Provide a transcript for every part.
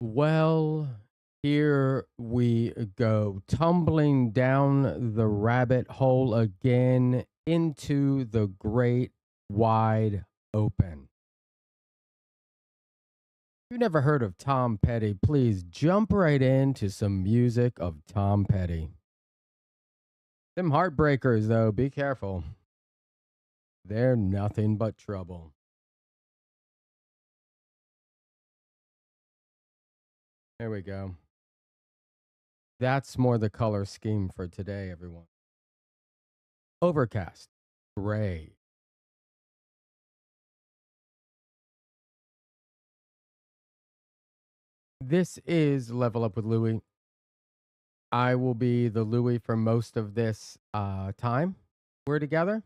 Well, here we go, tumbling down the rabbit hole again into the great wide open. If you never heard of Tom Petty, please jump right into some music of Tom Petty. Them heartbreakers, though, be careful. They're nothing but trouble. There we go. That's more the color scheme for today, everyone. Overcast, gray. This is Level Up with Louie. I will be the Louie for most of this time we're together.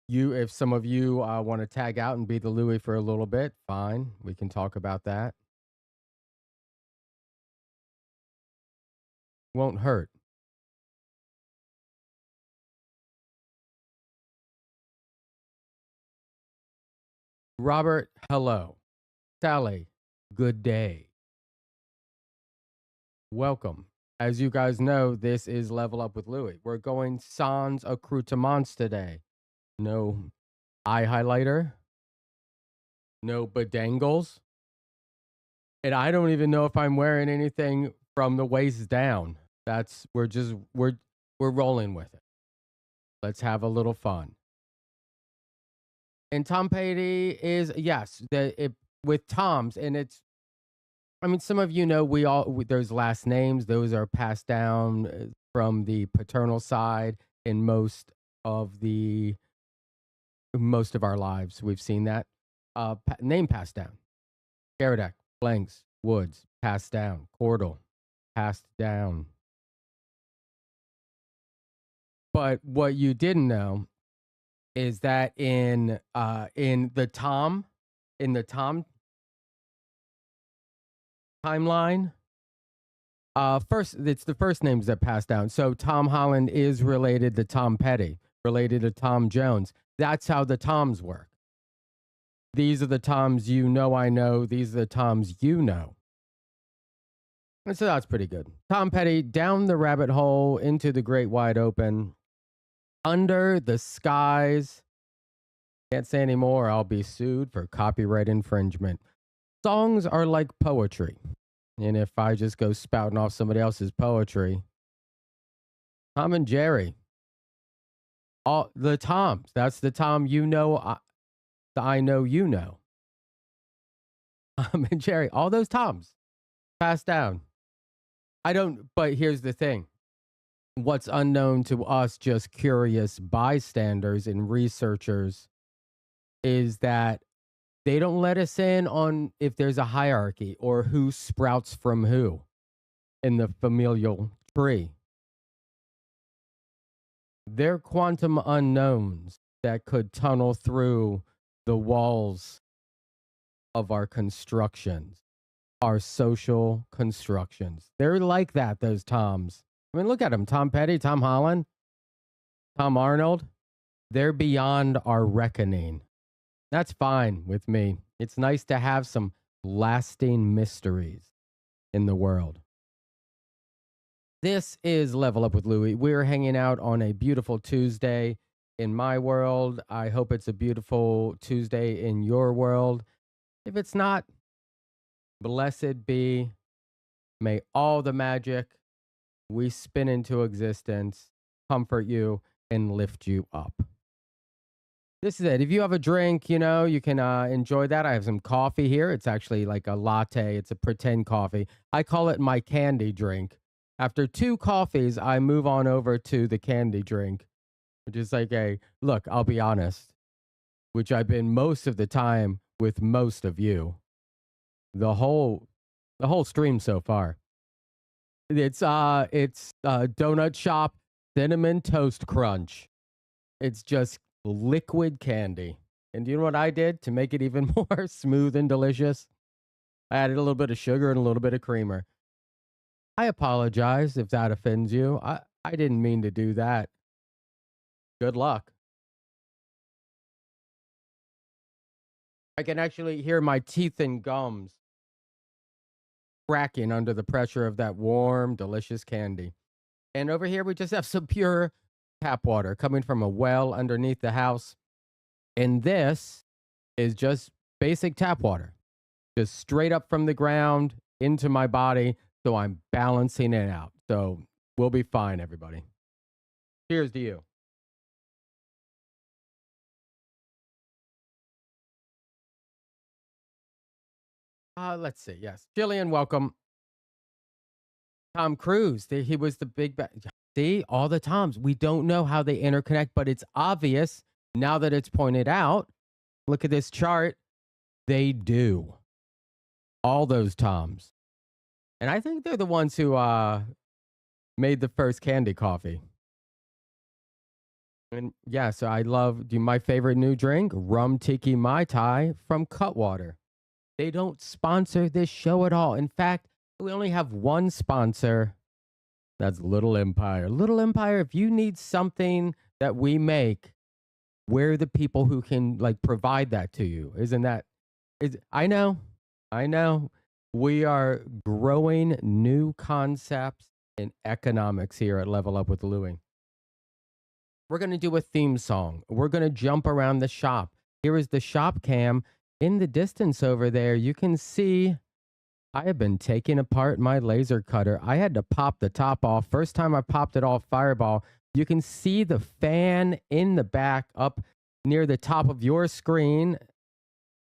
If some of you want to tag out and be the Louie for a little bit, fine. We can talk about that. Won't hurt. Robert, hello. Sally, good day. Welcome. As you guys know, this is Level Up with Louie. We're going sans accoutrements today. No eye highlighter, no bedangles, and I don't even know if I'm wearing anything from the waist down. We're rolling with it. Let's have a little fun. And Tom Petty is yes, with Tom's, and it's. I mean, some of you know there's last names; those are passed down from the paternal side in most of our lives. We've seen that name passed down. Garrick, Blanks, Woods, passed down. Cordell, passed down. But what you didn't know is that in the Tom timeline, first it's the first names that pass down. So Tom Holland is related to Tom Petty, related to Tom Jones. That's how the Toms work. These are the Toms you know I know. These are the Toms you know. And so that's pretty good. Tom Petty, down the rabbit hole into the great wide open. Under the skies. Can't say anymore. I'll be sued for copyright infringement. Songs are like poetry. And if I just go spouting off somebody else's poetry, Tom and Jerry, all the Toms, that's the Tom you know, I know you know. Tom and Jerry, all those Toms passed down. But here's the thing. What's unknown to us, just curious bystanders and researchers, is that they don't let us in on if there's a hierarchy or who sprouts from who in the familial tree. They're quantum unknowns that could tunnel through the walls of our constructions, our social constructions. They're like that, those Toms. I mean, look at them. Tom Petty, Tom Holland, Tom Arnold. They're beyond our reckoning. That's fine with me. It's nice to have some lasting mysteries in the world. This is Level Up with Louie. We're hanging out on a beautiful Tuesday in my world. I hope it's a beautiful Tuesday in your world. If it's not, blessed be. May all the magic we spin into existence comfort you and lift you up. This is it. If you have a drink, you can enjoy that. I have some coffee here. It's actually like a latte. It's a pretend coffee. I call it my candy drink. After 2 coffees, I move on over to the candy drink, which is like look, I'll be honest, which I've been most of the time with most of you. The whole stream so far. It's Donut Shop Cinnamon Toast Crunch. It's just liquid candy. And do you know what I did to make it even more smooth and delicious? I added a little bit of sugar and a little bit of creamer. I apologize if that offends you. I didn't mean to do that. Good luck. I can actually hear my teeth and gums cracking under the pressure of that warm, delicious candy. And over here, we just have some pure tap water coming from a well underneath the house. And this is just basic tap water, just straight up from the ground into my body. So I'm balancing it out. So we'll be fine, everybody. Cheers to you. Let's see. Yes. Jillian, welcome. Tom Cruise. He was the big bad. See, all the Toms. We don't know how they interconnect, but it's obvious now that it's pointed out. Look at this chart. They do. All those Toms. And I think they're the ones who made the first candy coffee. And yeah, so I love my favorite new drink, rum tiki mai tai from Cutwater. They don't sponsor this show at all. In fact, we only have one sponsor. That's Little Empire. Little Empire, if you need something that we make, we're the people who can like provide that to you. Isn't that I know. I know. We are growing new concepts in economics here at Level Up with Louie. We're going to do a theme song. We're going to jump around the shop. Here is the shop cam. In the distance over there, you can see I have been taking apart my laser cutter. I had to pop the top off. First time I popped it off, fireball. You can see the fan in the back up near the top of your screen.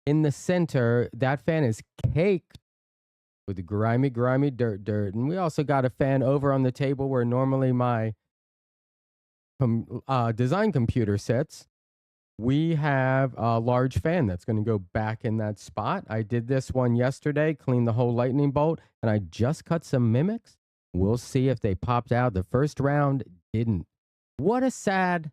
In the center, that fan is caked with grimy dirt. And we also got a fan over on the table where normally my design computer sits. We have a large fan that's going to go back in that spot. I did this one yesterday, cleaned the whole lightning bolt, and I just cut some mimics. We'll see if they popped out. The first round didn't. What a sad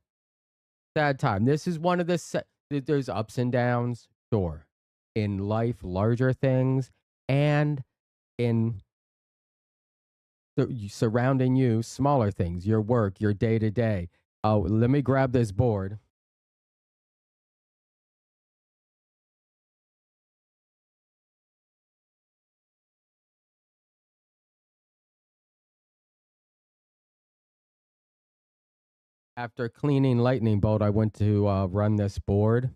time. This is one of the, there's ups and downs, sure. In life, larger things, and in surrounding you, smaller things, your work, your day to day. Oh, let me grab this board. After cleaning lightning bolt, I went to run this board.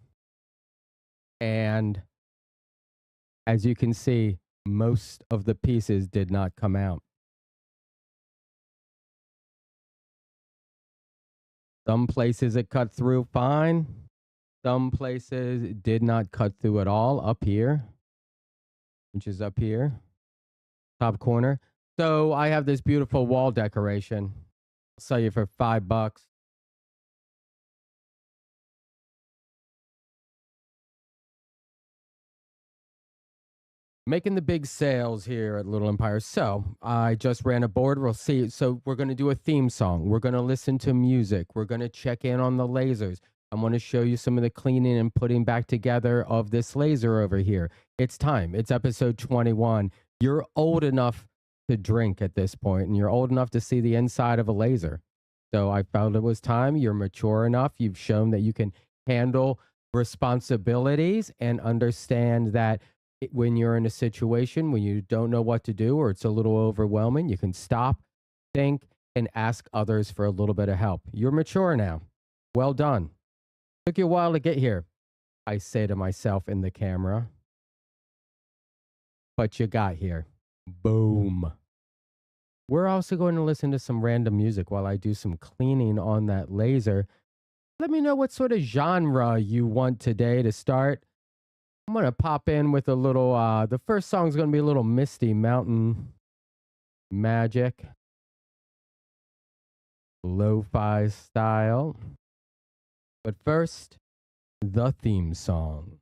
And as you can see, most of the pieces did not come out. Some places it cut through fine. Some places it did not cut through at all. Up here, which is up here, top corner. So I have this beautiful wall decoration. I'll sell you for $5. Making the big sales here at Little Empire. So I just ran a board. We'll see. So we're going to do a theme song. We're going to listen to music. We're going to check in on the lasers. I'm going to show you some of the cleaning and putting back together of this laser over here. It's time. It's episode 21. You're old enough to drink at this point, and you're old enough to see the inside of a laser. So I felt it was time. You're mature enough. You've shown that you can handle responsibilities and understand that when you're in a situation when you don't know what to do or it's a little overwhelming, you can stop, think, and ask others for a little bit of help. You're mature now. Well done. Took you a while to get here, I say to myself in the camera. But you got here. Boom. We're also going to listen to some random music while I do some cleaning on that laser. Let me know what sort of genre you want today to start. I'm going to pop in with a little, the first song is going to be a little Misty Mountain Magic, lo-fi style. But first, the theme song.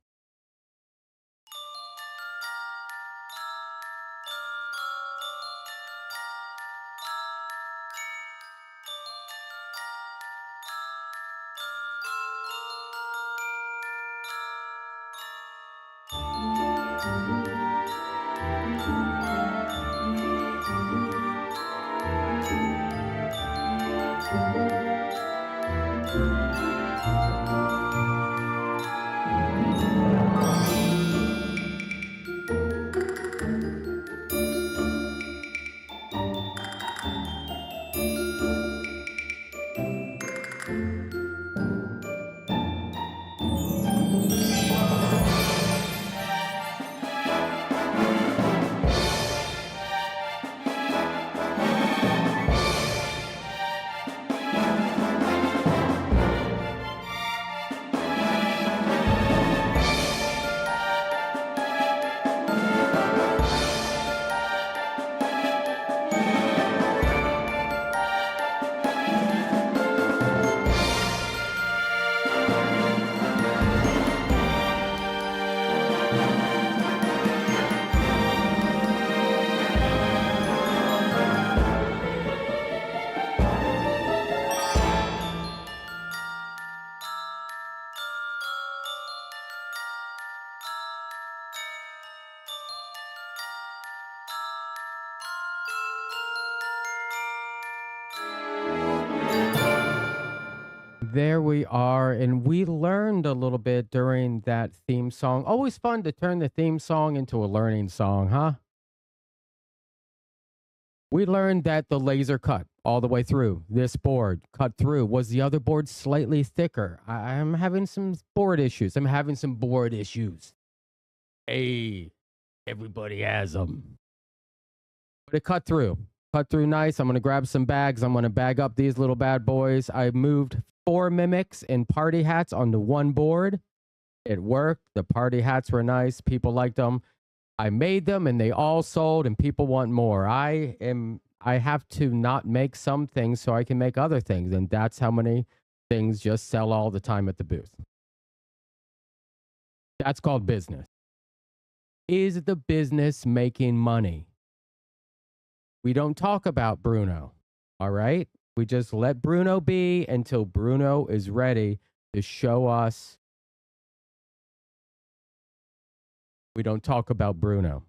There we are. And we learned a little bit during that theme song. Always fun to turn the theme song into a learning song, huh? We learned that the laser cut all the way through. This board cut through. Was the other board slightly thicker? I'm having some board issues. I'm having some board issues. Hey, everybody has them. But it cut through. Cut through nice. I'm going to grab some bags. I'm going to bag up these little bad boys. I moved 4 mimics and party hats onto one board. It worked. The party hats were nice. People liked them. I made them and they all sold and people want more. I have to not make some things so I can make other things. And that's how many things just sell all the time at the booth. That's called business. Is the business making money? We don't talk about Bruno, all right? We just let Bruno be until Bruno is ready to show us. We don't talk about Bruno.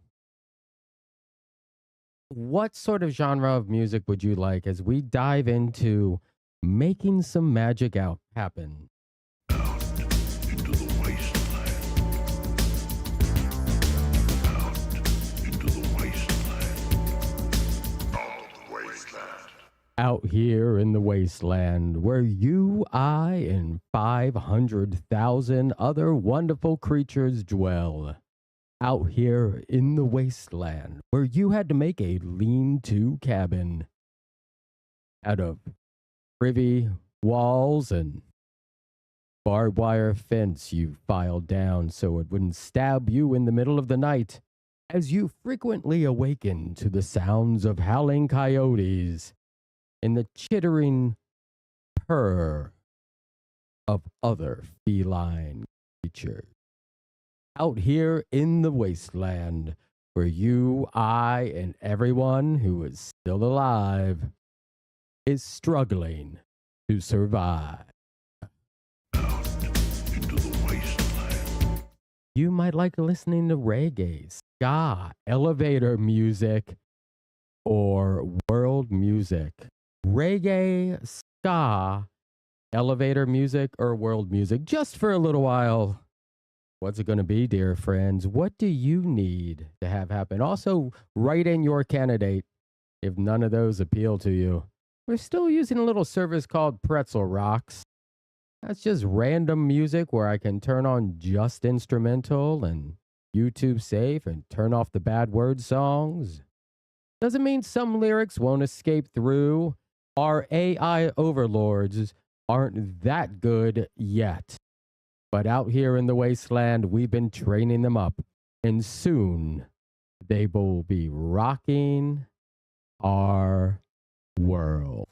What sort of genre of music would you like as we dive into making some magic happen? Out into the wasteland. Out into the wasteland. Out here in the wasteland, where you, I, and 500,000 other wonderful creatures dwell. Out here in the wasteland, where you had to make a lean-to cabin out of privy walls and barbed wire fence you filed down so it wouldn't stab you in the middle of the night as you frequently awaken to the sounds of howling coyotes and the chittering purr of other feline creatures. Out here in the wasteland, where you, I, and everyone who is still alive is struggling to survive. Out into the wasteland. You might like listening to reggae, ska, elevator music, or world music. Reggae, ska, elevator music, or world music, just for a little while. What's it going to be, dear friends? What do you need to have happen? Also, write in your candidate if none of those appeal to you. We're still using a little service called Pretzel Rocks. That's just random music where I can turn on just instrumental and YouTube safe and turn off the bad word songs. Doesn't mean some lyrics won't escape through. Our AI overlords aren't that good yet. But out here in the wasteland, we've been training them up. And soon, they will be rocking our world.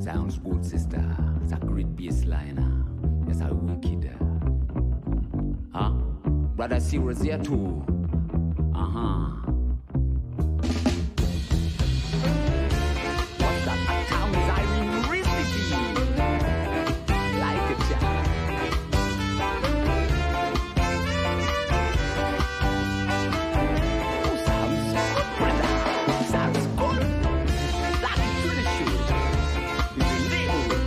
Sounds good, sister. It's a great bass line. It's a wicked. Huh? Brother Serious here too. What's that? A town's Irene recipe. Like a child. Oh, sounds good, brother. Sounds good. Like it really should. It's a neighborhood.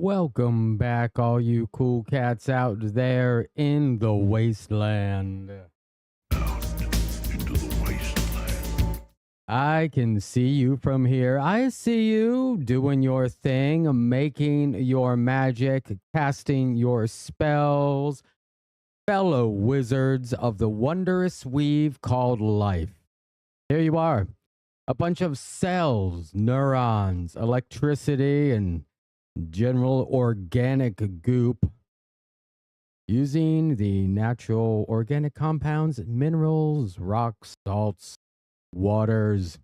Welcome back, all you cool cats out there in the wasteland. Down into the wasteland. I can see you from here. I see you doing your thing, making your magic, casting your spells, fellow wizards of the wondrous weave called life. Here you are, a bunch of cells, neurons, electricity, and general organic goop, using the natural organic compounds, minerals, rocks, salts, waters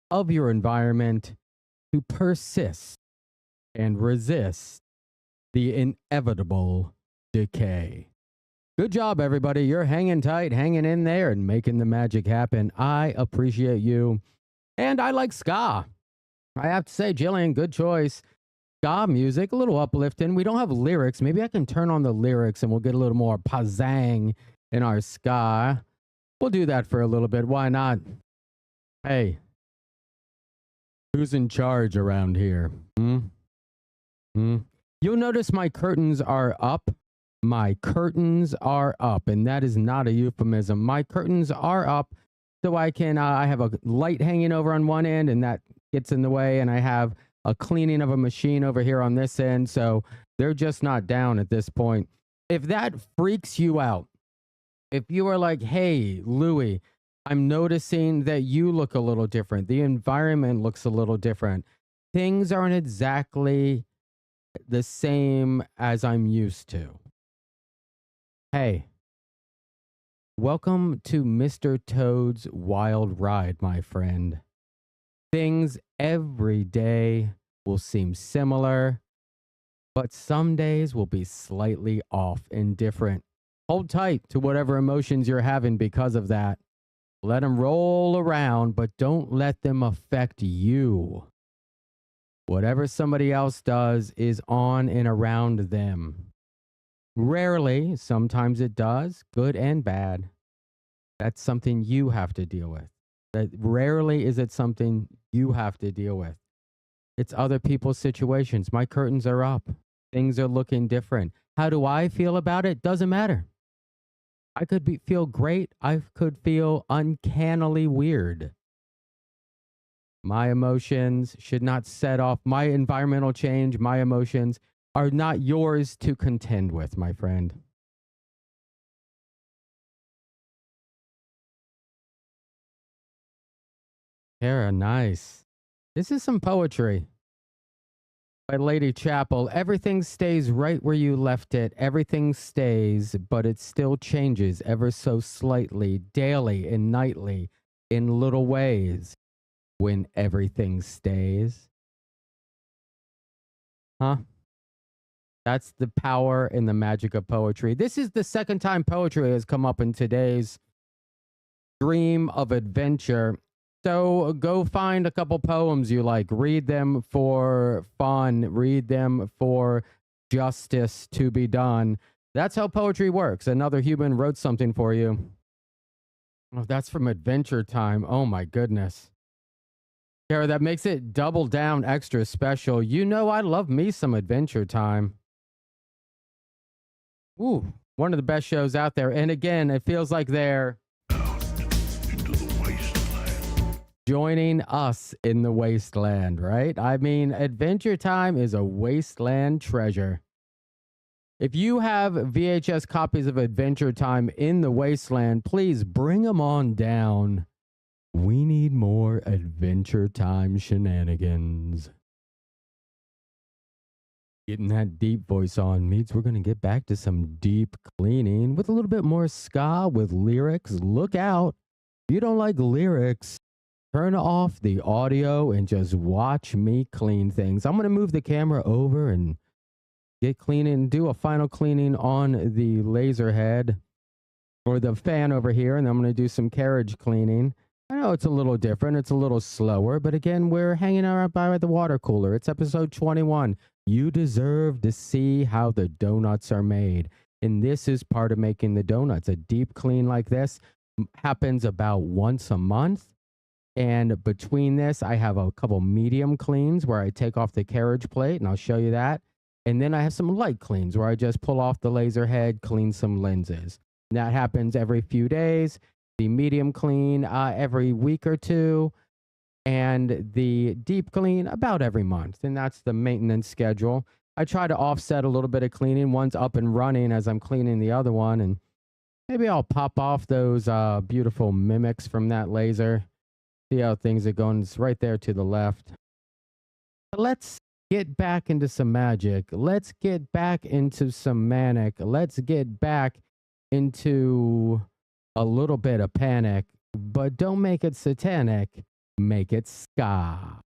of your environment to persist and resist the inevitable decay. Good job, everybody. You're hanging tight, hanging in there, and making the magic happen. I appreciate you. And I like ska. I have to say, Jillian, good choice. Ska music, a little uplifting. We don't have lyrics. Maybe I can turn on the lyrics and we'll get a little more pizzang in our ska. We'll do that for a little bit. Why not? Hey, who's in charge around here? You'll notice my curtains are up. My curtains are up, and that is not a euphemism. My curtains are up so I can, I have a light hanging over on one end, and that gets in the way, and I have a cleaning of a machine over here on this end, so they're just not down at this point. If that freaks you out, if you are like, hey, Louie, I'm noticing that you look a little different, the environment looks a little different, things aren't exactly the same as I'm used to. Hey, welcome to Mr. Toad's Wild Ride, my friend. Things every day will seem similar, but some days will be slightly off and different. Hold tight to whatever emotions you're having because of that. Let them roll around, but don't let them affect you. Whatever somebody else does is on and around them. Rarely, sometimes it does, good and bad. That's something you have to deal with. That rarely is it something you have to deal with. It's other people's situations. My curtains are up. Things are looking different. How do I feel about it? Doesn't matter. I could feel great. I could feel uncannily weird. My emotions should not set off my environmental change. My emotions are not yours to contend with, my friend. Kara, nice. This is some poetry by Lady Chapel. Everything stays right where you left it. Everything stays, but it still changes ever so slightly, daily and nightly, in little ways. When everything stays. Huh? That's the power and the magic of poetry. This is the second time poetry has come up in today's Dream of Adventure. So go find a couple poems you like. Read them for fun. Read them for justice to be done. That's how poetry works. Another human wrote something for you. Oh, that's from Adventure Time. Oh my goodness. Kara, that makes it double down extra special. You know I love me some Adventure Time. Ooh, one of the best shows out there. And again, it feels like they're Down into the wasteland. joining us in the wasteland, right? I mean, Adventure Time is a wasteland treasure. If you have VHS copies of Adventure Time in the wasteland, please bring them on down. We need more Adventure Time shenanigans. Getting that deep voice on means we're going to get back to some deep cleaning with a little bit more ska with lyrics. Look out. If you don't like lyrics, turn off the audio and just watch me clean things. I'm going to move the camera over and get cleaning, do a final cleaning on the laser head or the fan over here, and I'm going to do some carriage cleaning. I know it's a little different. It's a little slower, but again, we're hanging out by the water cooler. It's episode 21. You deserve to see how the donuts are made. And this is part of making the donuts. A deep clean like this happens about once a month. And between this, I have a couple medium cleans where I take off the carriage plate, and I'll show you that. And then I have some light cleans where I just pull off the laser head, clean some lenses. And that happens every few days. The medium clean every week or two, and the deep clean about every month. And that's the maintenance schedule. I try to offset a little bit of cleaning. One's up and running as I'm cleaning the other one, and maybe I'll pop off those beautiful mimics from that laser. See how things are going. It's right there to the left. But let's get back into some magic. Let's get back into some manic. Let's get back into a little bit of panic. But don't make it satanic. Make it ska.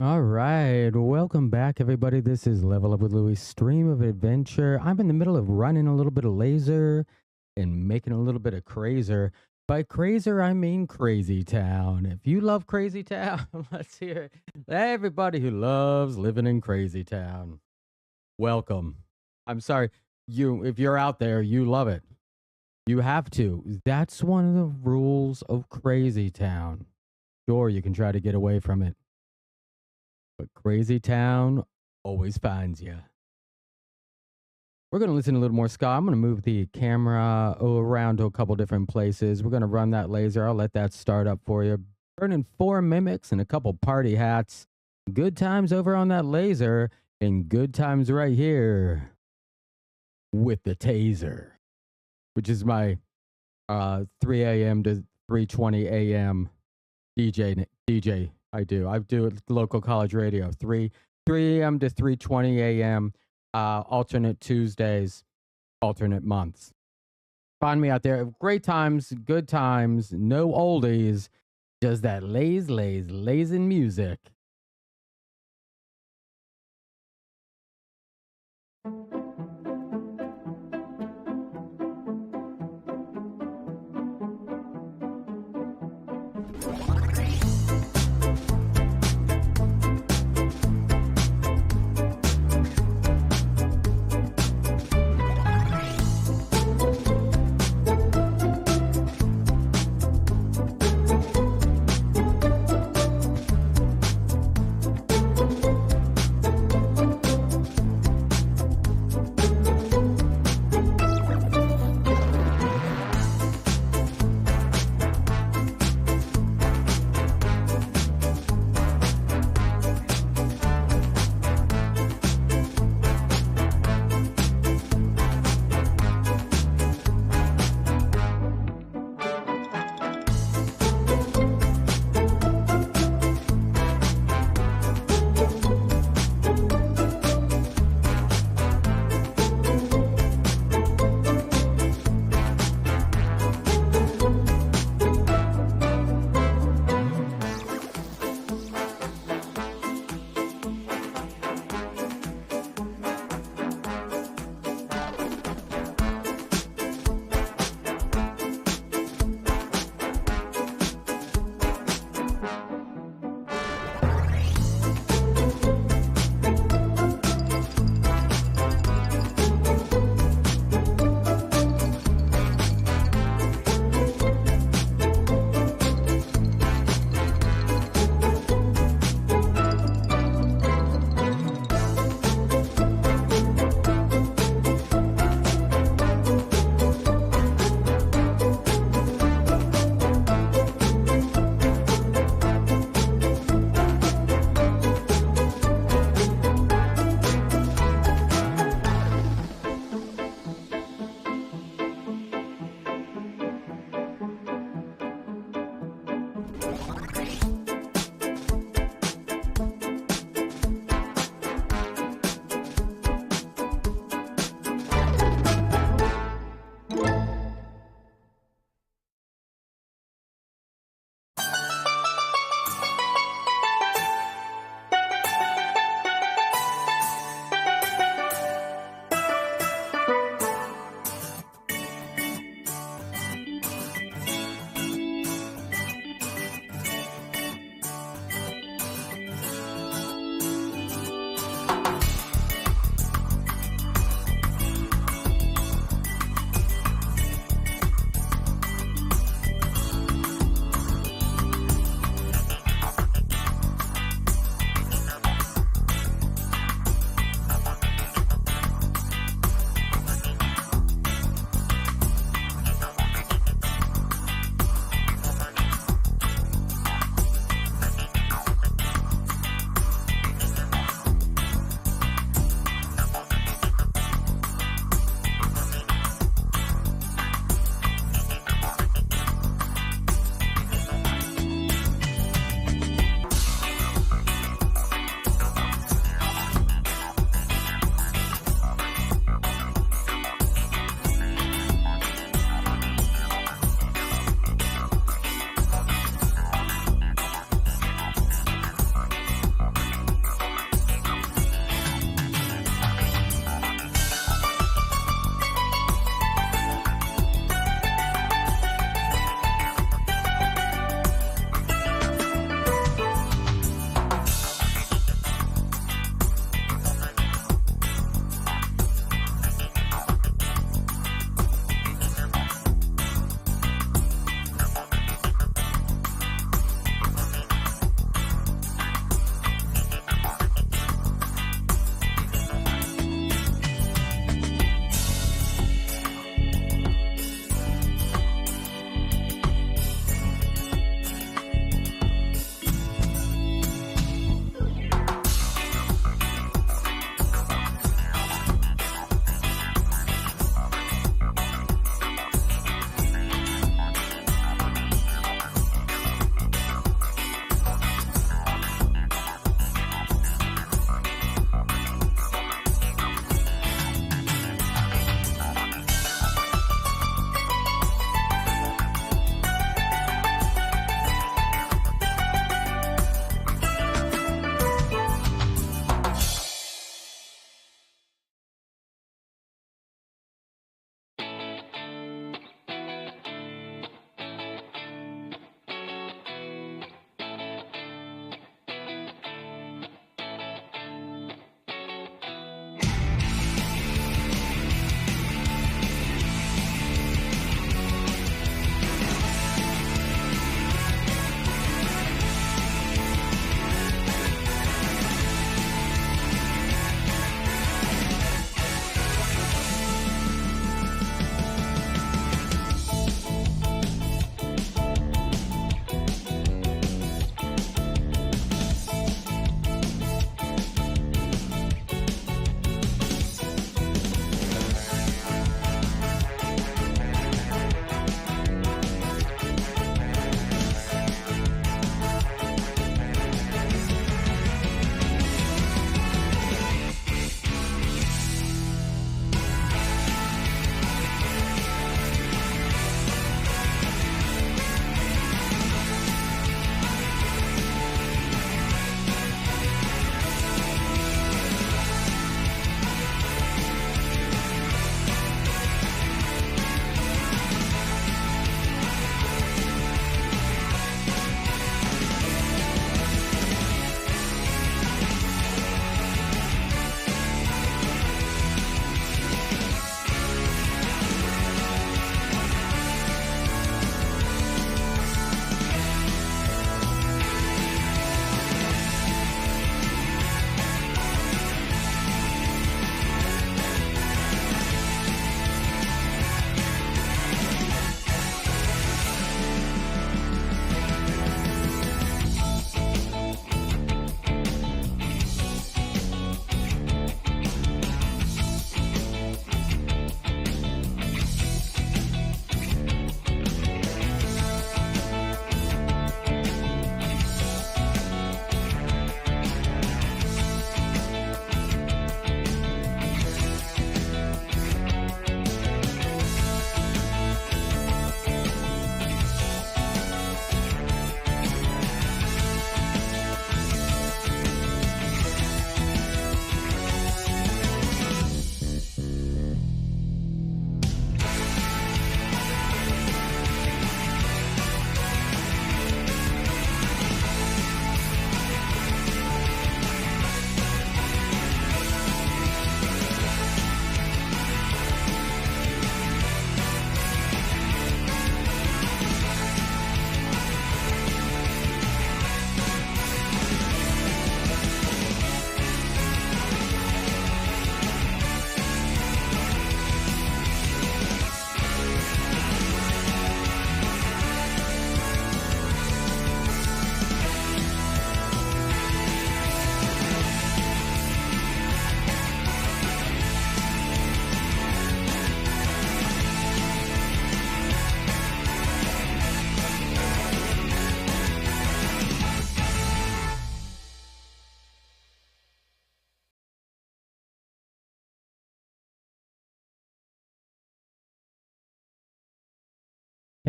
All right, welcome back, everybody. This is Level Up with Louis, stream of adventure. I'm in the middle of running a little bit of laser and making a little bit of crazer. By crazer, I mean Crazy Town. If you love Crazy Town, let's hear it. Everybody who loves living in Crazy Town, welcome. I'm sorry, if you're out there, you love it. You have to. That's one of the rules of Crazy Town. Sure, you can try to get away from it, but Crazy Town always finds you. We're going to listen to a little more ska. I'm going to move the camera around to a couple different places. We're going to run that laser. I'll let that start up for you. Burning 4 mimics and a couple party hats. Good times over on that laser and good times right here with the taser, which is my 3 a.m. to 3:20 a.m. DJ. I do it local college radio, 3 a.m. to 3:20 a.m. Alternate Tuesdays, alternate months. Find me out there. Great times, good times, no oldies, just that lazing music.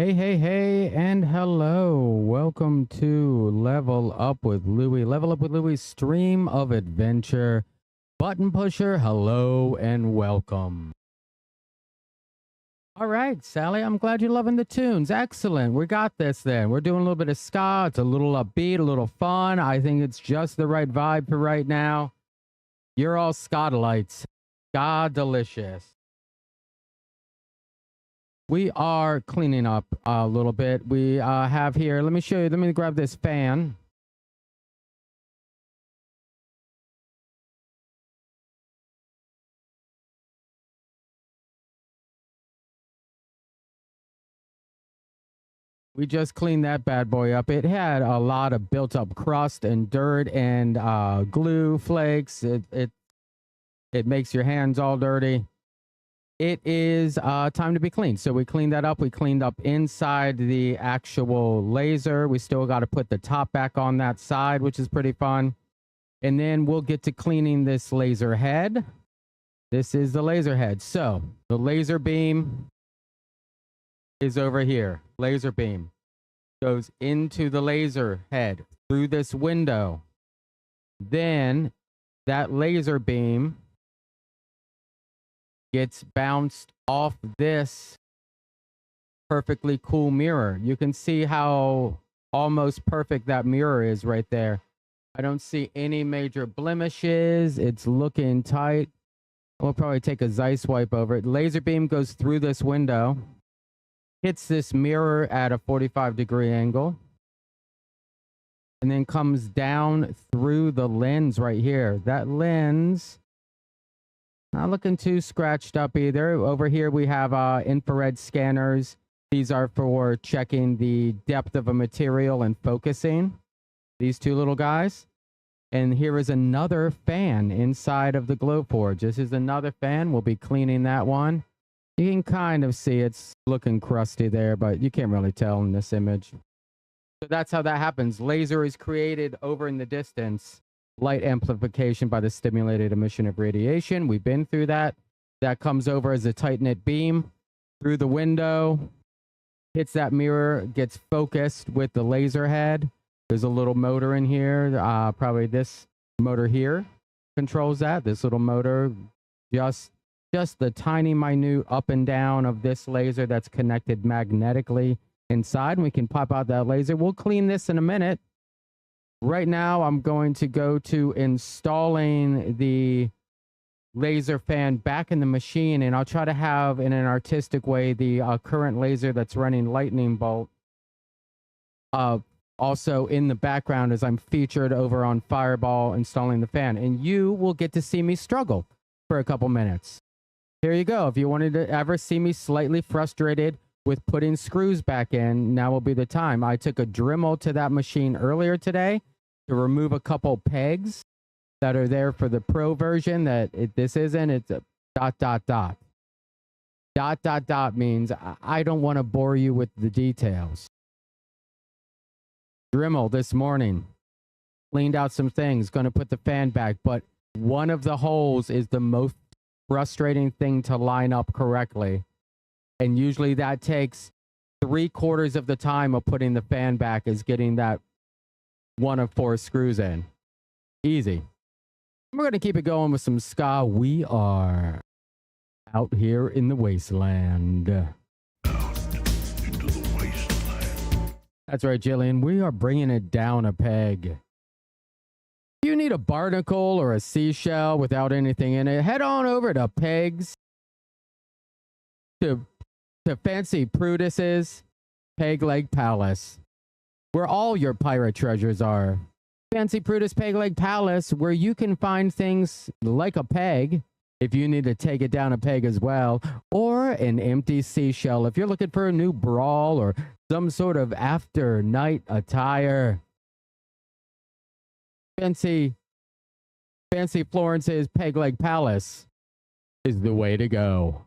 Hey, hey, hey, and hello. Welcome to Level Up with Louie. Level Up with Louie's stream of adventure. Button pusher, hello and welcome. All right, Sally, I'm glad you're loving the tunes. Excellent. We got this then. We're doing a little bit of ska. It's a little upbeat, a little fun. I think it's just the right vibe for right now. You're all ska-delights. Ska delicious. We are cleaning up a little bit. We have here, let me show you, let me grab this fan. We just cleaned that bad boy up. It had a lot of built up crust and dirt and glue flakes. It makes your hands all dirty. It is time to be cleaned. So we cleaned that up. We cleaned up inside the actual laser. We still got to put the top back on that side, which is pretty fun. And then we'll get to cleaning this laser head. This is the laser head. So the laser beam is over here. Laser beam goes into the laser head through this window. Then that laser beam gets bounced off this perfectly cool mirror. You can see how almost perfect that mirror is right there. I don't see any major blemishes. It's looking tight. We'll probably take a Zeiss wipe over it. Laser beam goes through this window, hits this mirror at a 45-degree angle, and then comes down through the lens right here. That lens, not looking too scratched up either. Over here we have infrared scanners. These are for checking the depth of a material and focusing. These two little guys. And here is another fan inside of the Glowforge. This is another fan. We'll be cleaning that one. You can kind of see it's looking crusty there, but you can't really tell in this image. So that's how that happens. Laser is created over in the distance. Light amplification by the stimulated emission of radiation. We've been through that. That comes over as a tight-knit beam through the window, hits that mirror, gets focused with the laser head. There's a little motor in here. Probably this motor here controls that. This little motor, just the tiny minute up and down of this laser that's connected magnetically inside. And we can pop out that laser. We'll clean this in a minute. Right now, I'm going to go to installing the laser fan back in the machine, and I'll try to have, in an artistic way, the current laser that's running lightning bolt also in the background as I'm featured over on Fireball installing the fan. And you will get to see me struggle for a couple minutes. Here you go. If you wanted to ever see me slightly frustrated with putting screws back in, now will be the time. I took a Dremel to that machine earlier today to remove a couple pegs that are there for the pro version that this isn't. It's a ... means I don't want to bore you with the details. Dremel this morning cleaned out some things, going to put the fan back, but one of the holes is the most frustrating thing to line up correctly. And usually that takes 3/4 of the time of putting the fan back is getting that one of 4 screws in. Easy. We're going to keep it going with some ska. We are out here in the wasteland. Into the wasteland. That's right, Jillian. We are bringing it down a peg. If you need a barnacle or a seashell without anything in it, head on over to Pegs, to Fancy Prudis's Peg Leg Palace, where all your pirate treasures are. Fancy Prudis Peg Leg Palace, where you can find things like a peg, if you need to take it down a peg as well, or an empty seashell if you're looking for a new brawl or some sort of after night attire. Fancy Florence's Peg Leg Palace is the way to go.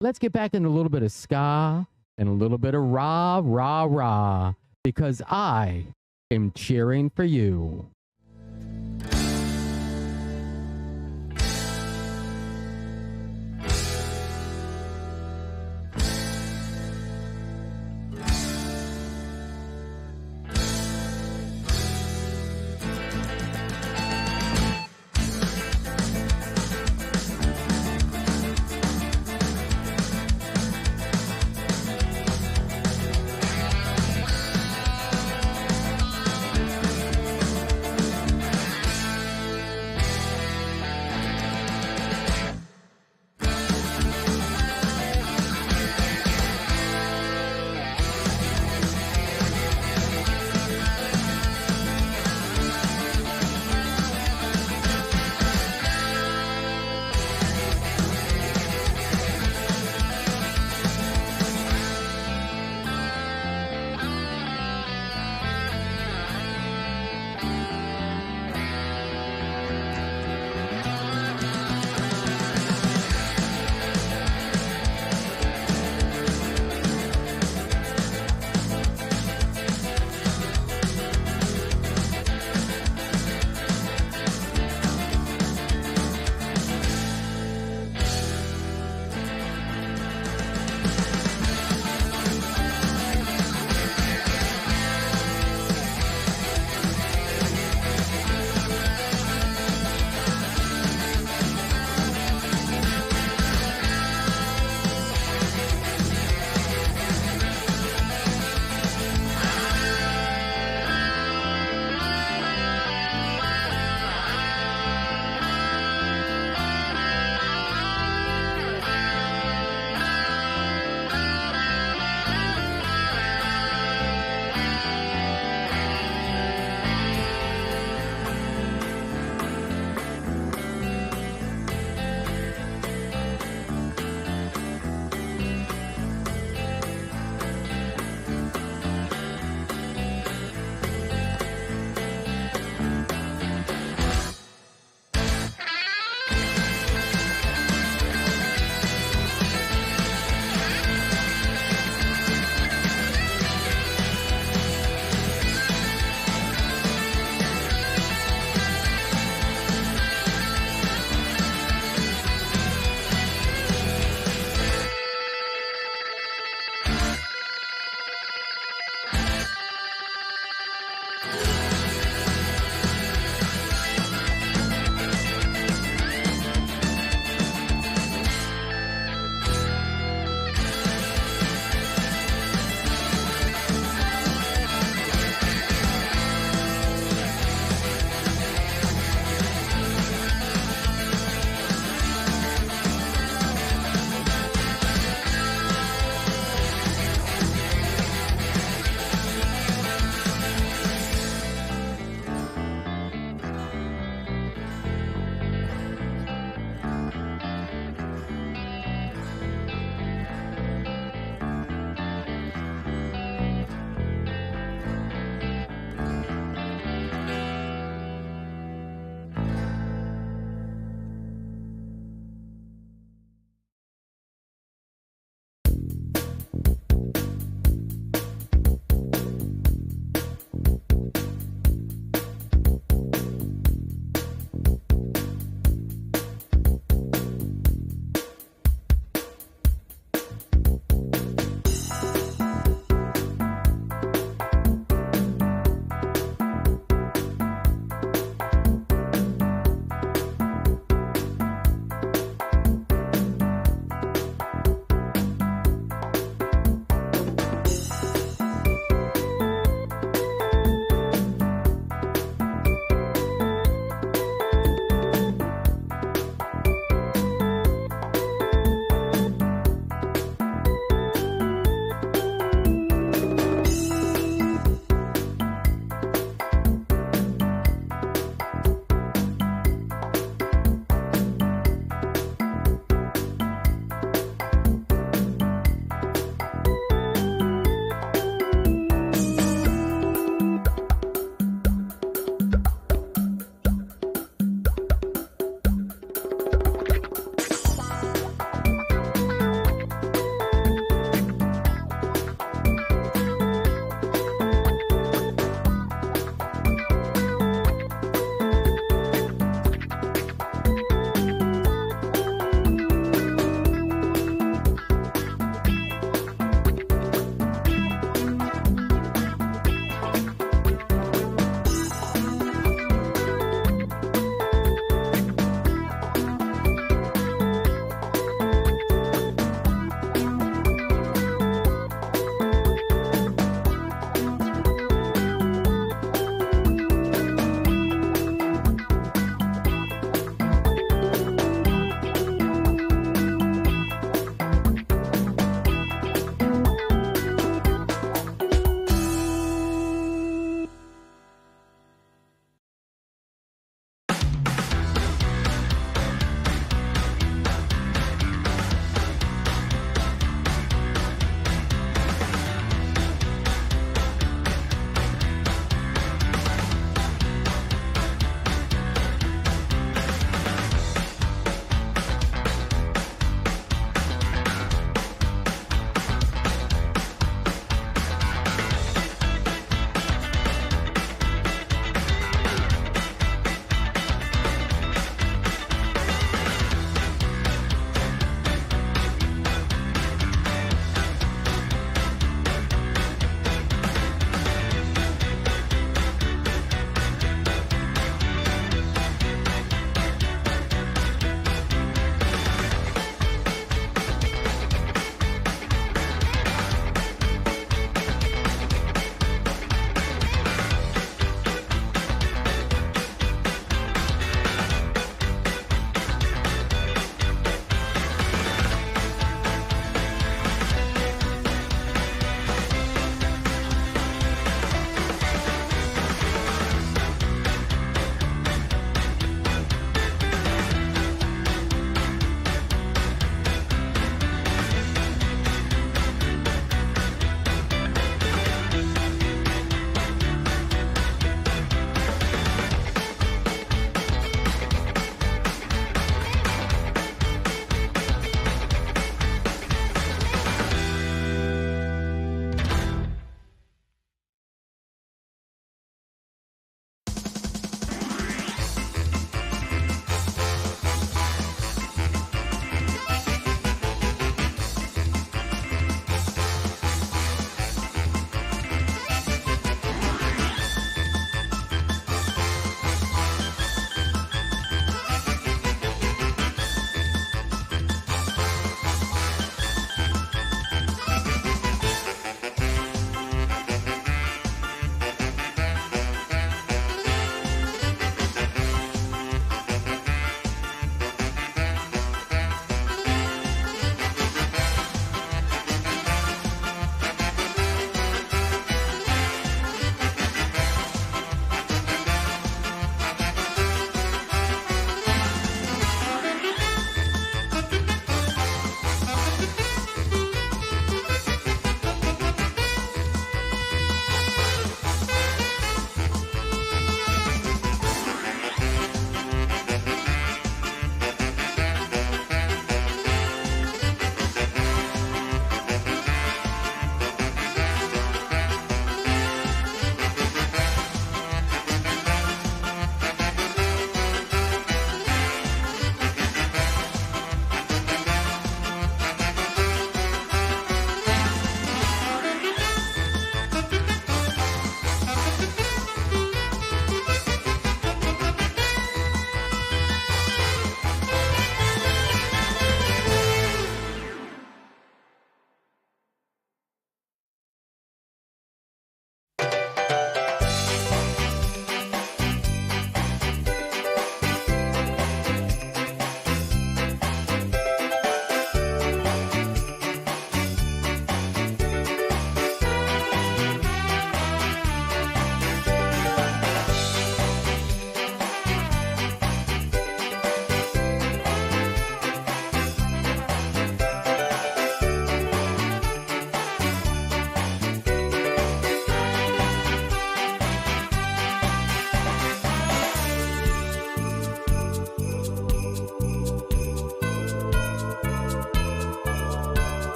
Let's get back into a little bit of ska and a little bit of rah, rah, rah, because I am cheering for you.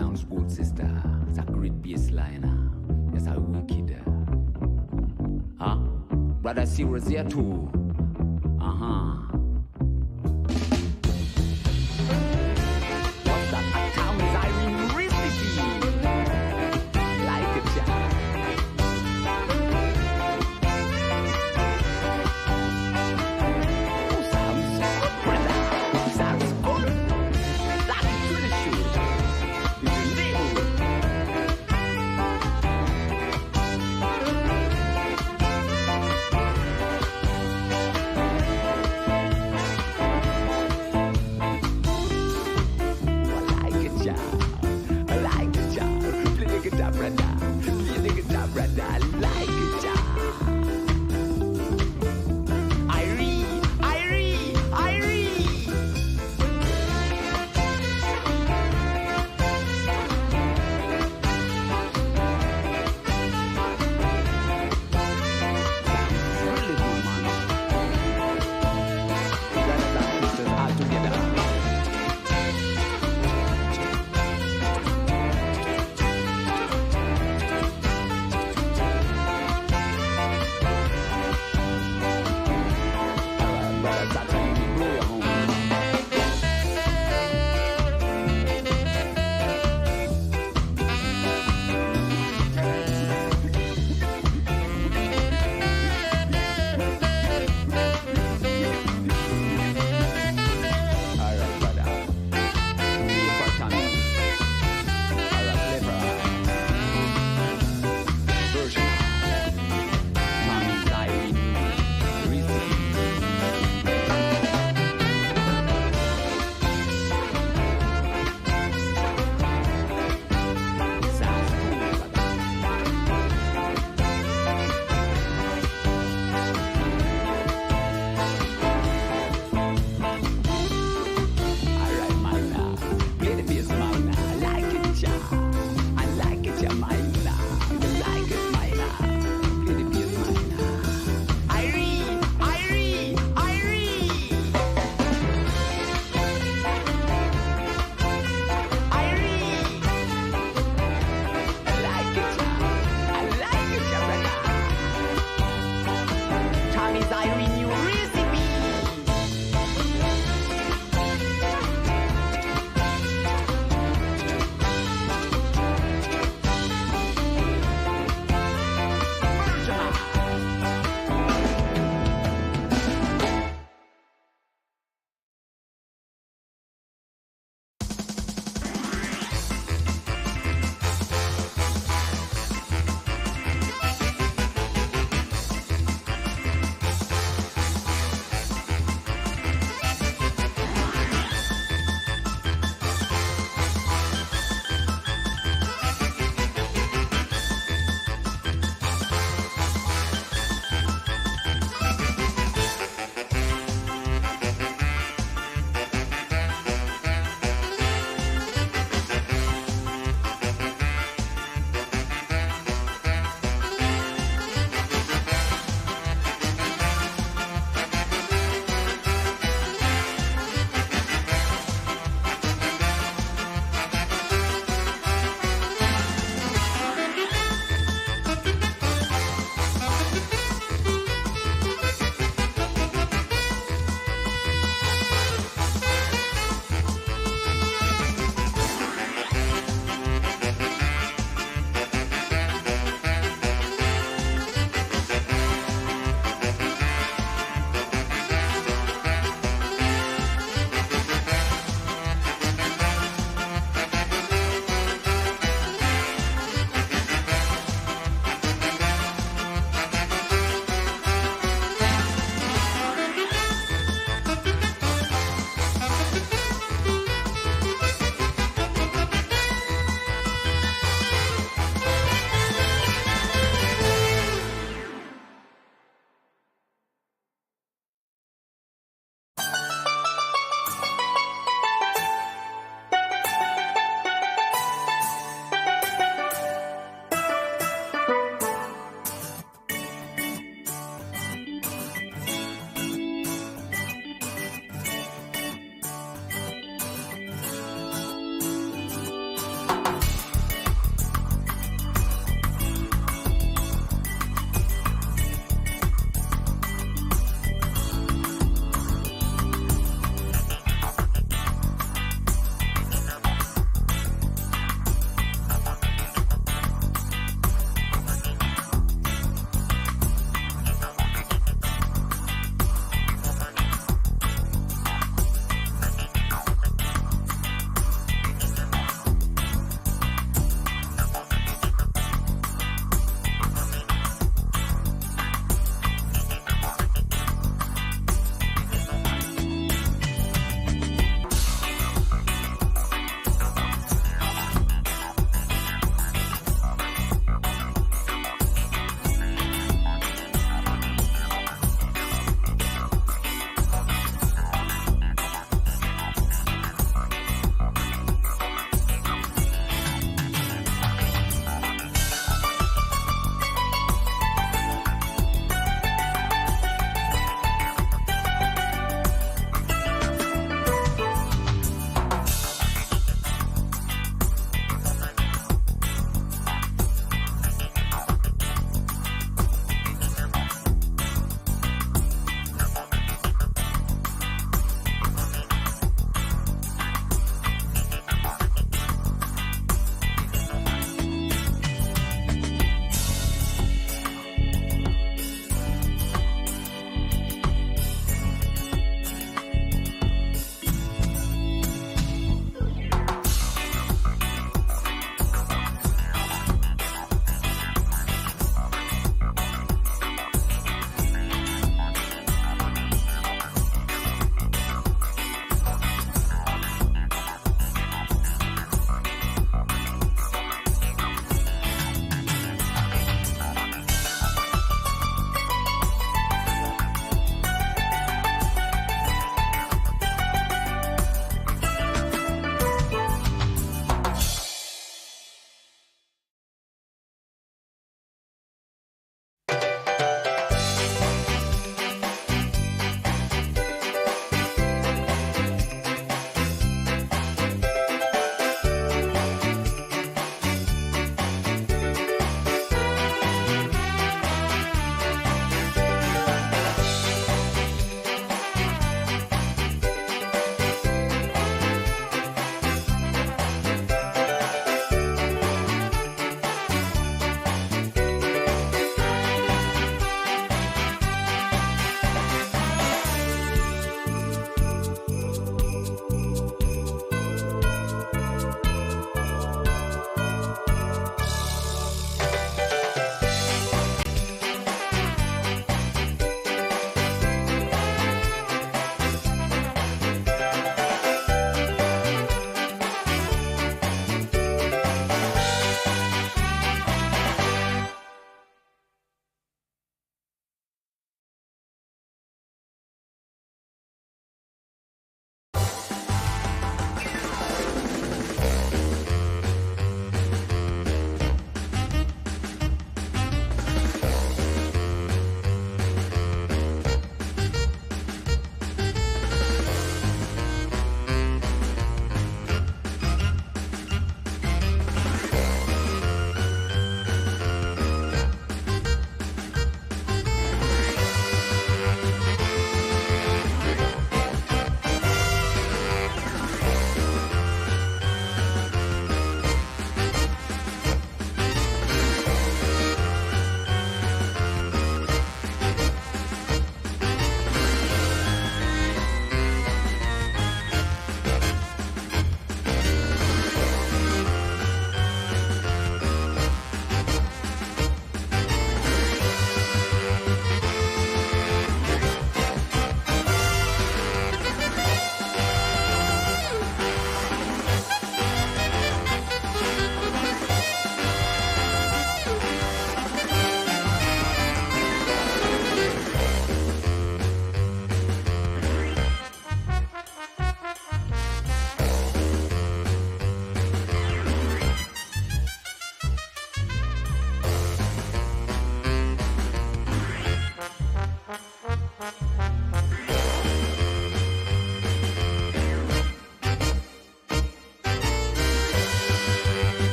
sounds good, sister. It's a great bass line. It's a wicked. Huh? Brother Serious here too. What's that? A Tom's Irene recipe. Like a child. Oh, sounds good, brother. Sounds good. Like it really should. It's a neighborhood.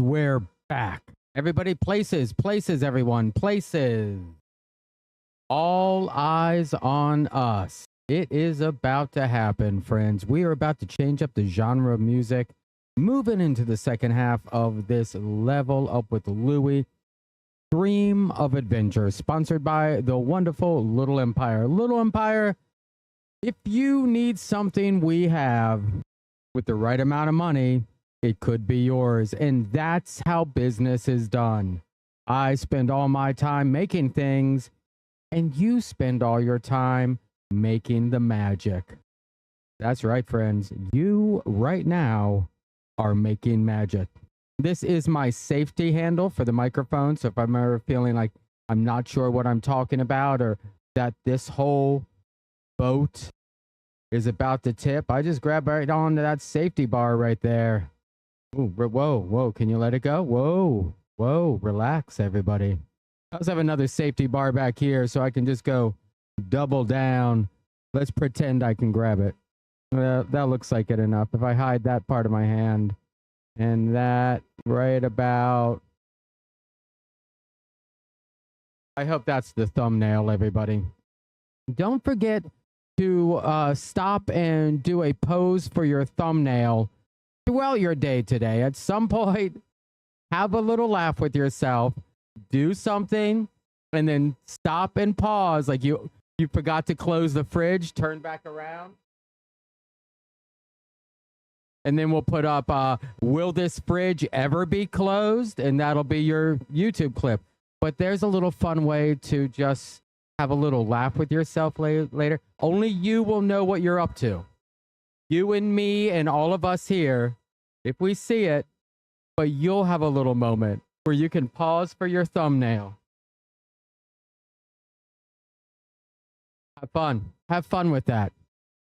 And we're back. Everybody, places, everyone, places. All eyes on us. It is about to happen, friends. We are about to change up the genre of music, moving into the second half of this Level Up with Louie stream of adventure, sponsored by the wonderful Little Empire. Little Empire, if you need something we have with the right amount of money, it could be yours. And that's how business is done. I spend all my time making things, and you spend all your time making the magic. That's right, friends. You right now are making magic. This is my safety handle for the microphone. So if I'm ever feeling like I'm not sure what I'm talking about, or that this whole boat is about to tip, I just grab right onto that safety bar right there. Ooh, whoa, can you let it go? Whoa, relax, everybody. I also have another safety bar back here, so I can just go double down. Let's pretend I can grab it. That looks like it enough. If I hide that part of my hand, and that right about... I hope that's the thumbnail, everybody. Don't forget to stop and do a pose for your thumbnail throughout your day today. At some point, have a little laugh with yourself, do something, and then stop and pause. Like you forgot to close the fridge, turn back around. And then we'll put up, will this fridge ever be closed? And that'll be your YouTube clip. But there's a little fun way to just have a little laugh with yourself later. Only you will know what you're up to. You and me and all of us here, if we see it, but you'll have a little moment where you can pause for your thumbnail. Have fun with that.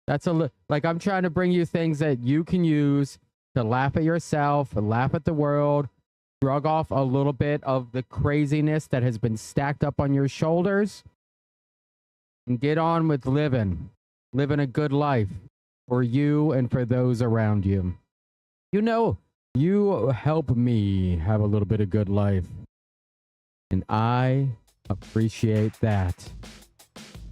That's like I'm trying to bring you things that you can use to laugh at yourself, laugh at the world, shrug off a little bit of the craziness that has been stacked up on your shoulders, and get on with living a good life for you and for those around you. You know, you help me have a little bit of good life, and I appreciate that.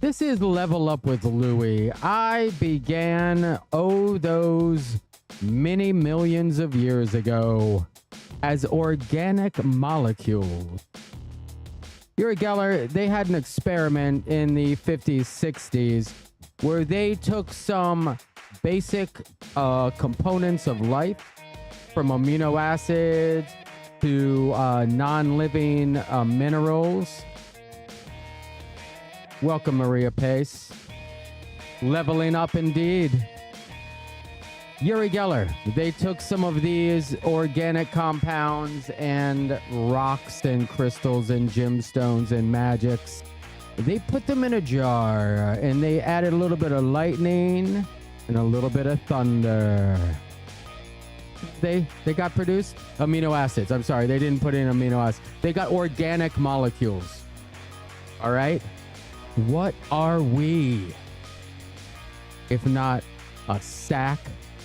This is Level Up with Louie. I began, those many millions of years ago as organic molecules. Uri Geller, they had an experiment in the 50s, 60s, where they took some basic components of life, from amino acids to non-living minerals. Welcome, Maria Pace. Leveling up indeed. Uri Geller, they took some of these organic compounds and rocks and crystals and gemstones and magics. They put them in a jar, and they added a little bit of lightning and a little bit of thunder. They got produced amino acids. I'm sorry, they didn't put in amino acids. They got organic molecules. All right? What are we if not a sack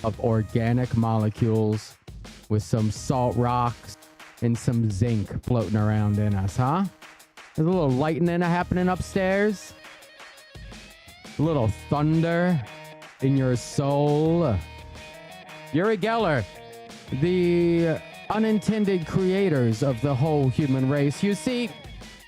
of organic molecules with some salt rocks and some zinc floating around in us, huh? There's a little lightning happening upstairs. A little thunder in your soul. Uri Geller, the unintended creators of the whole human race. You see,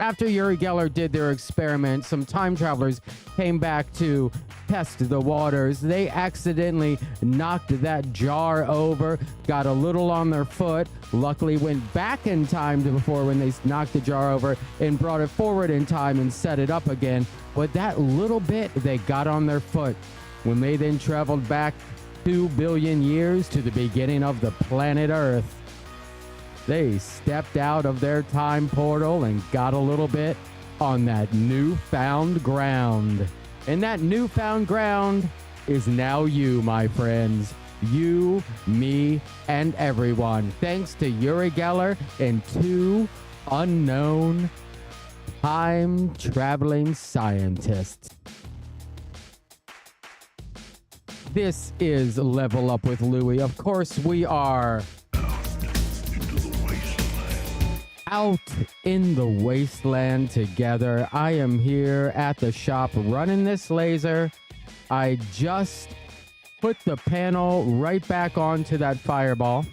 after Uri Geller did their experiment, some time travelers came back to test the waters. They accidentally knocked that jar over, got a little on their foot, luckily went back in time to before when they knocked the jar over, and brought it forward in time and set it up again. But that little bit they got on their foot, when they then traveled back 2 billion years to the beginning of the planet Earth, they stepped out of their time portal and got a little bit on that newfound ground. And that newfound ground is now you, my friends. You, me, and everyone. Thanks to Uri Geller and 2 unknown time-traveling scientists. This is Level Up with Louie. Of course, we are Down into the wasteland. out in the wasteland together. I am here at the shop running this laser. I just put the panel right back onto that fireball.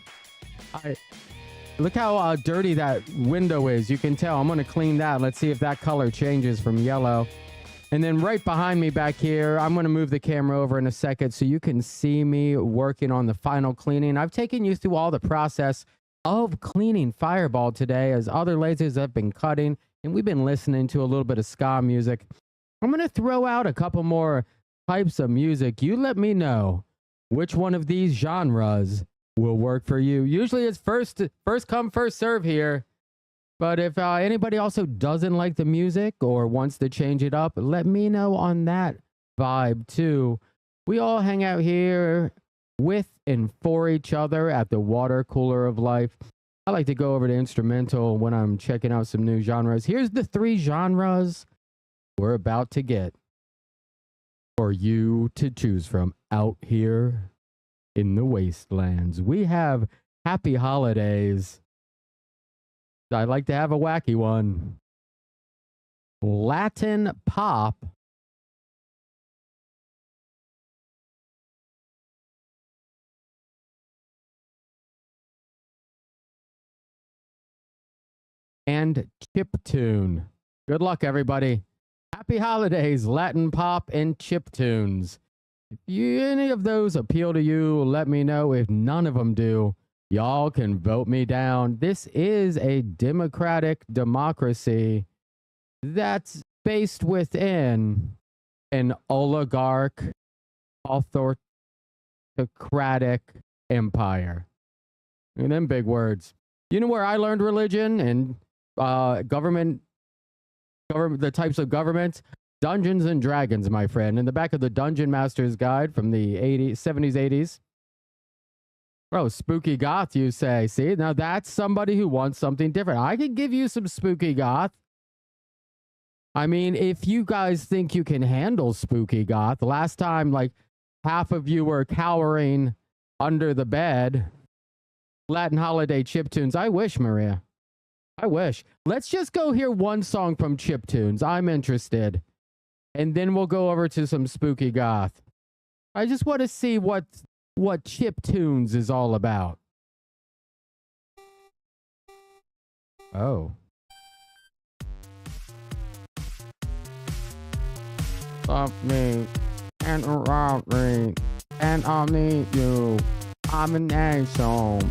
Look how dirty that window is. You can tell. I'm going to clean that. Let's see if that color changes from yellow. And then right behind me back here, I'm going to move the camera over in a second so you can see me working on the final cleaning. I've taken you through all the process of cleaning Fireball today as other lasers have been cutting, and we've been listening to a little bit of ska music. I'm going to throw out a couple more types of music. You let me know which one of these genres will work for you. Usually it's first come, first serve here. But if anybody also doesn't like the music or wants to change it up, let me know on that vibe too. We all hang out here with and for each other at the water cooler of life. I like to go over to instrumental when I'm checking out some new genres. Here's the 3 genres we're about to get for you to choose from out here in the wastelands. We have Happy Holidays. I'd like to have a wacky one. Latin pop. And chiptune. Good luck, everybody. Happy holidays, Latin pop and chiptunes. If any of those appeal to you, let me know. If none of them do, y'all can vote me down. This is a democracy that's based within an oligarch, autocratic empire. And them big words. You know where I learned religion and government, the types of governments? Dungeons and Dragons, my friend. In the back of the Dungeon Master's Guide from the 70s, 80s. Oh, spooky goth, you say. See, now that's somebody who wants something different. I can give you some spooky goth. I mean, if you guys think you can handle spooky goth, last time, like, half of you were cowering under the bed. Latin holiday chiptunes. I wish, Maria. I wish. Let's just go hear one song from chiptunes. I'm interested. And then we'll go over to some spooky goth. I just want to see what chiptunes is all about. Oh. Love me and around me, and I need you. I'm an angel.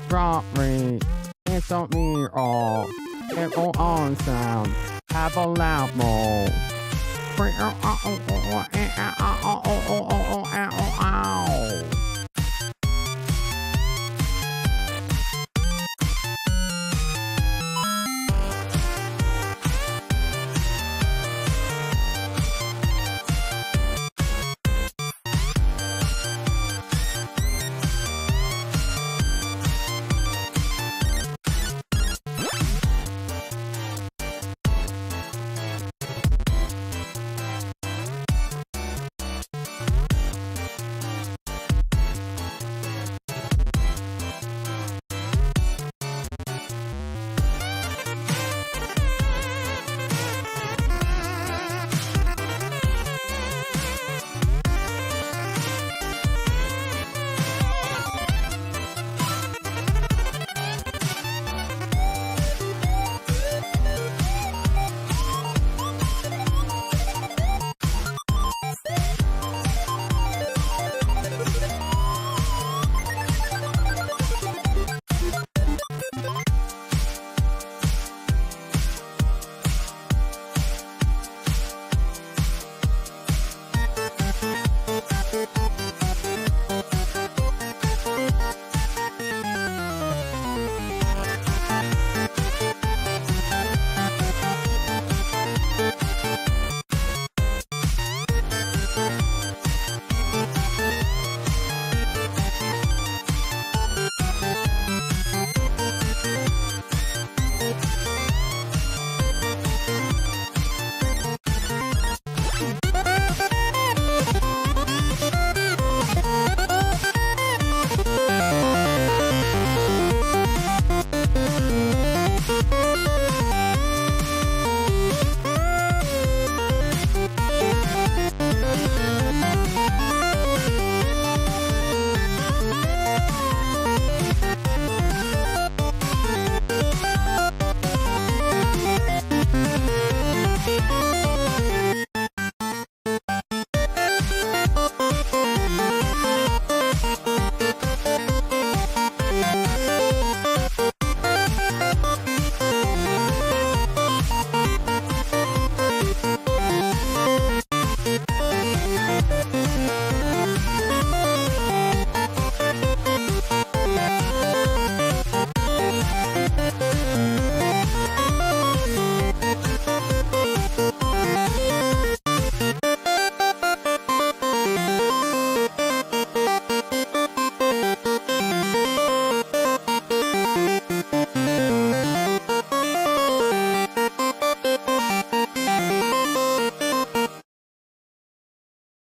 Drop me, it's on me all. It will on sound. Have a loud mode.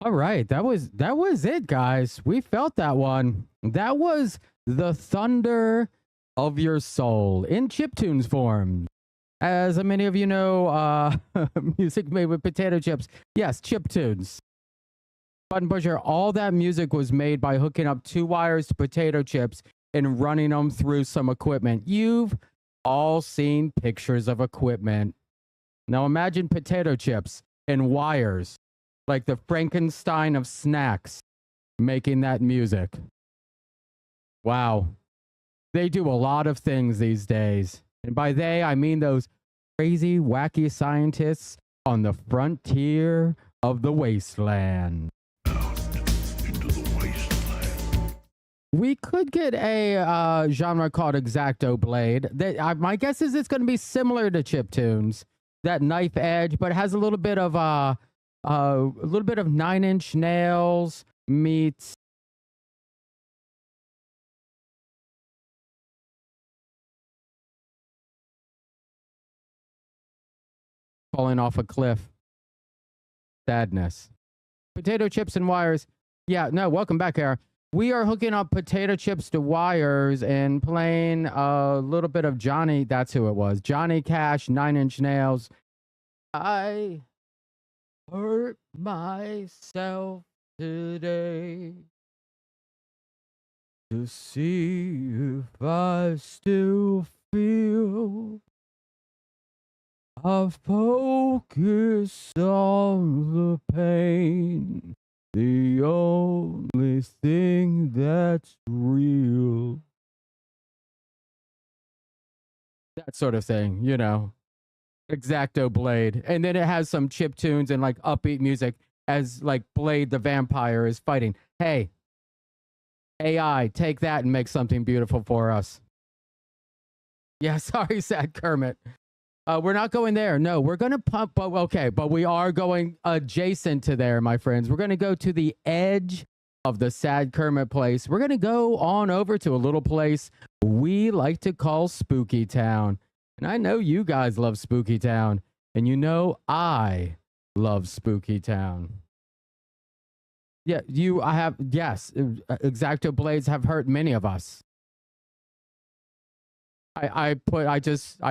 All right, that was it, guys. We felt that one. That was the thunder of your soul in chiptunes form. As many of you know, music made with potato chips. Yes, chiptunes. Button pusher. All that music was made by hooking up two wires to potato chips and running them through some equipment. You've all seen pictures of equipment. Now imagine potato chips and wires, like the Frankenstein of snacks, making that music. Wow. They do a lot of things these days. And by they, I mean those crazy, wacky scientists on the frontier of the wasteland. Out into the wasteland. We could get a genre called Exacto Blade. My guess is it's going to be similar to chiptunes, that knife edge, but it has a little bit of 9 Inch Nails meets falling off a cliff. Sadness. Potato chips and wires. Yeah, no, welcome back, Era. We are hooking up potato chips to wires and playing a little bit of Johnny. That's who it was. Johnny Cash, 9 Inch Nails. I hurt myself today to see if I still feel. I focus on the pain, the only thing that's real. That sort of thing, you know. Exacto Blade. And then it has some chip tunes and like upbeat music as like Blade the vampire is fighting. Hey, AI, take that and make something beautiful for us. Yeah, sorry, sad Kermit. We're not going there. No, we're going to pump. But okay, but we are going adjacent to there, my friends. We're going to go to the edge of the sad Kermit place. We're going to go on over to a little place we like to call Spooky Town. And I know you guys love Spooky Town. And you know I love Spooky Town. Yeah, I have, yes, Exacto Blades have hurt many of us. I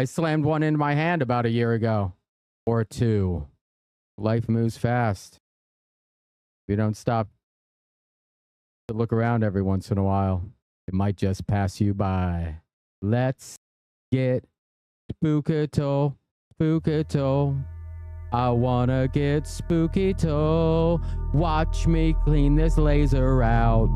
slammed one in my hand about a year ago or two. Life moves fast. If you don't stop to look around every once in a while, it might just pass you by. Let's get spookito, spookito. I wanna get spookito. Watch me clean this laser out.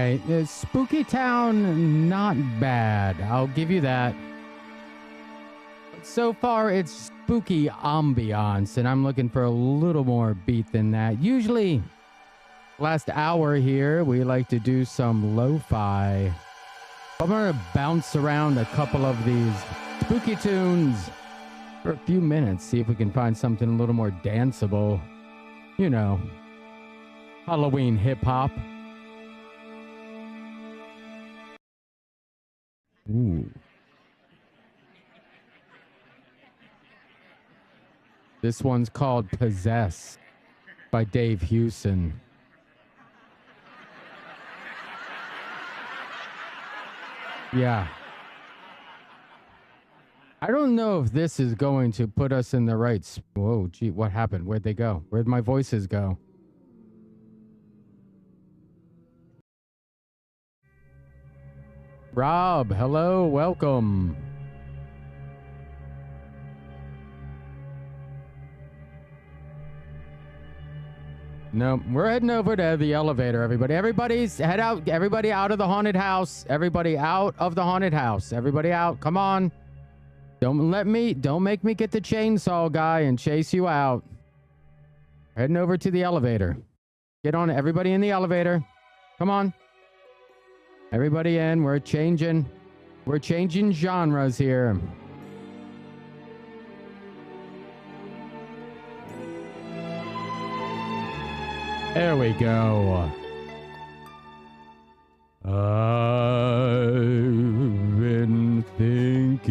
right. Spooky Town, not bad. I'll give you that. So far, it's spooky ambiance, and I'm looking for a little more beat than that. Usually, last hour here, we like to do some lo-fi. I'm going to bounce around a couple of these spooky tunes for a few minutes, see if we can find something a little more danceable. You know, Halloween hip-hop. Ooh. This one's called Possess by Dave Hewson. Yeah. I don't know if this is going to put us in the right... Whoa, gee, what happened? Where'd they go? Where'd my voices go? Rob, hello, welcome. No, we're heading over to the elevator, everybody. Everybody's head out. Everybody out of the haunted house. Everybody out of the haunted house. Everybody out. Come on. Don't make me get the chainsaw guy and chase you out. Heading over to the elevator. Get on, everybody in the elevator. Come on. Everybody in. We're changing genres here. There we go. I've been thinking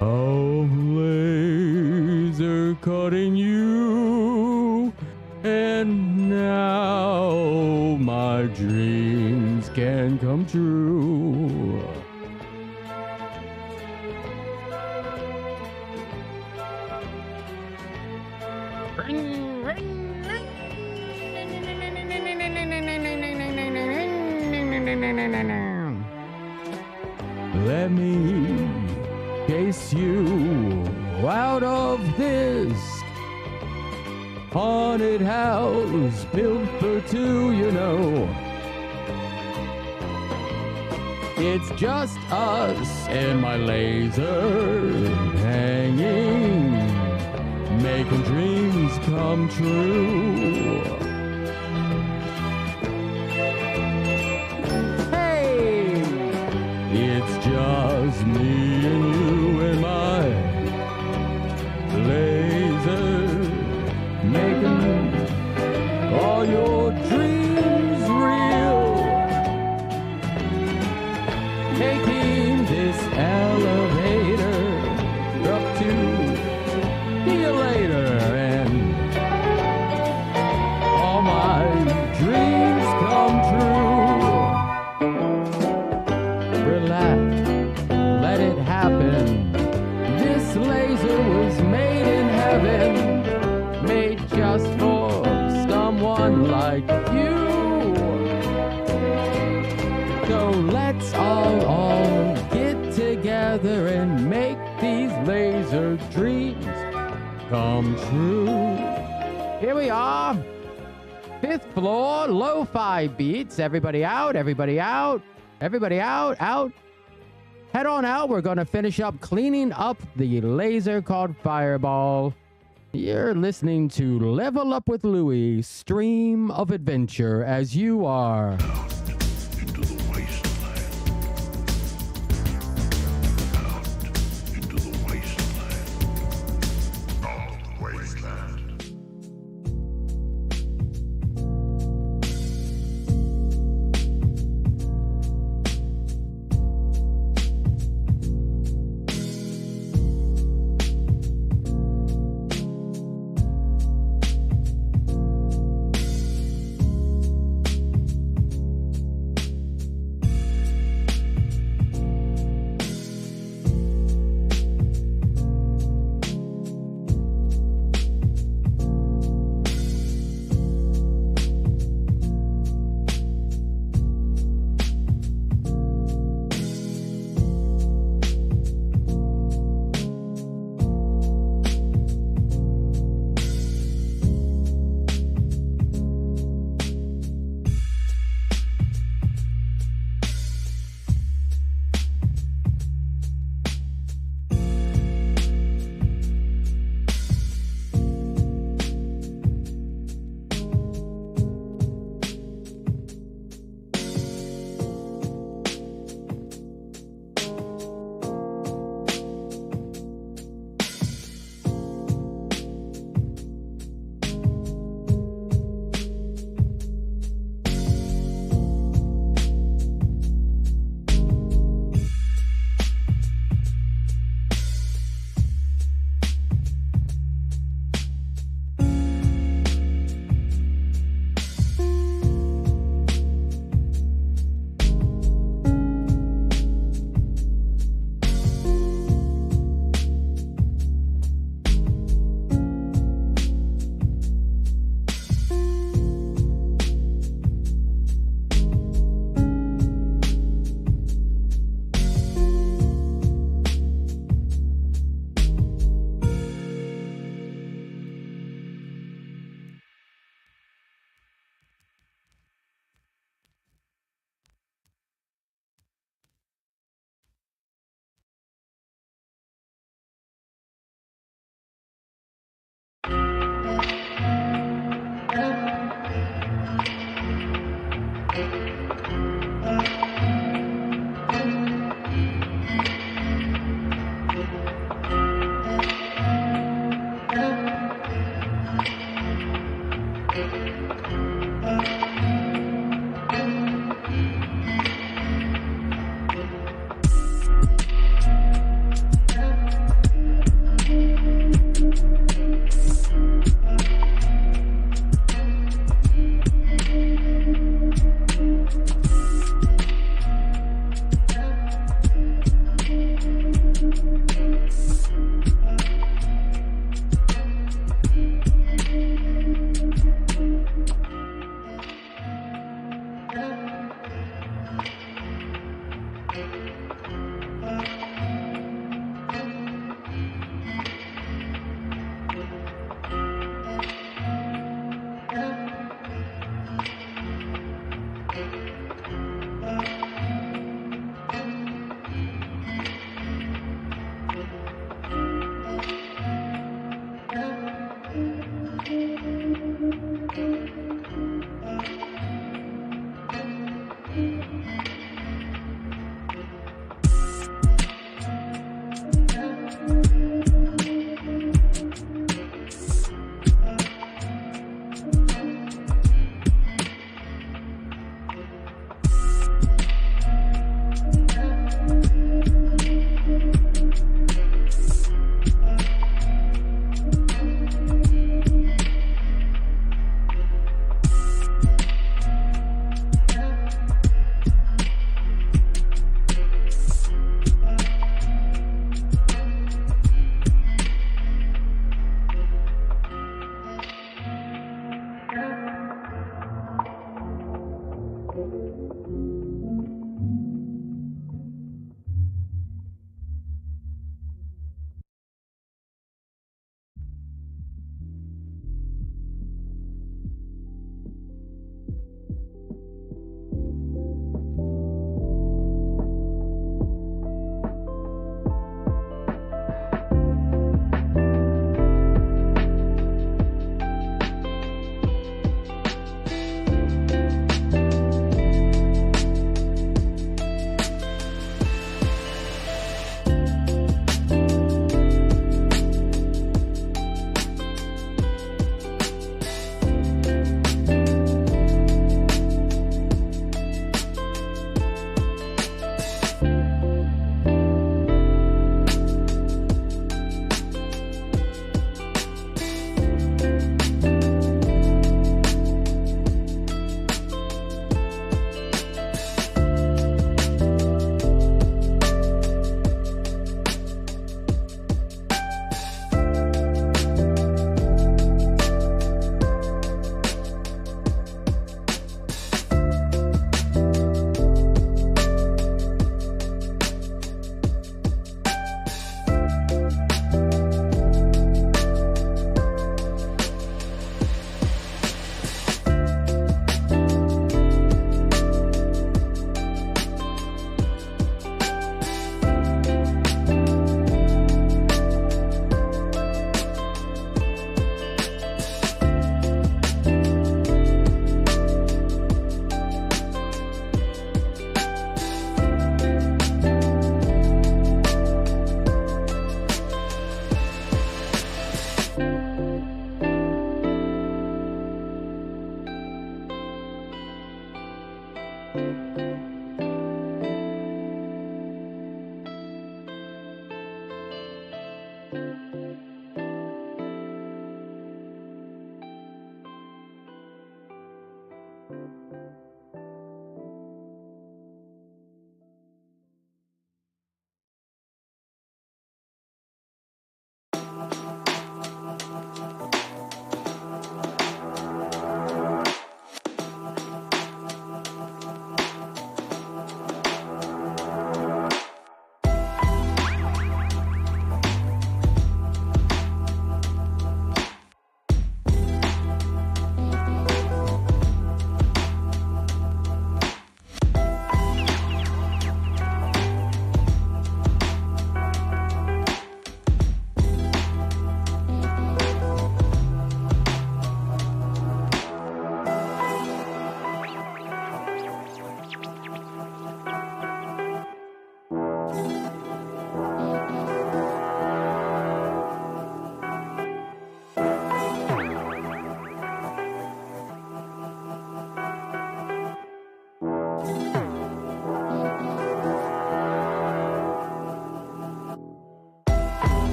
of laser cutting you, and now my dreams can come true. Let me chase you out of this haunted house built for two, you know. It's just us and my laser hanging, making dreams come true. It's just me and you and my laser, making all your dreams real. Taking this elevator up to see you later, and all my dreams come true. Relax, let it happen. This laser was made in heaven, made just for someone like you. So let's all get together and make these laser dreams come true. Here we are, 5th floor, lo-fi beats. Everybody out, everybody out. Everybody out. Head on out. We're going to finish up cleaning up the laser called Fireball. You're listening to Level Up with Louie, stream of adventure as you are. Into the wasteland. Out into the wasteland. Out wasteland.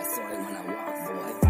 saw it when I walked, boy.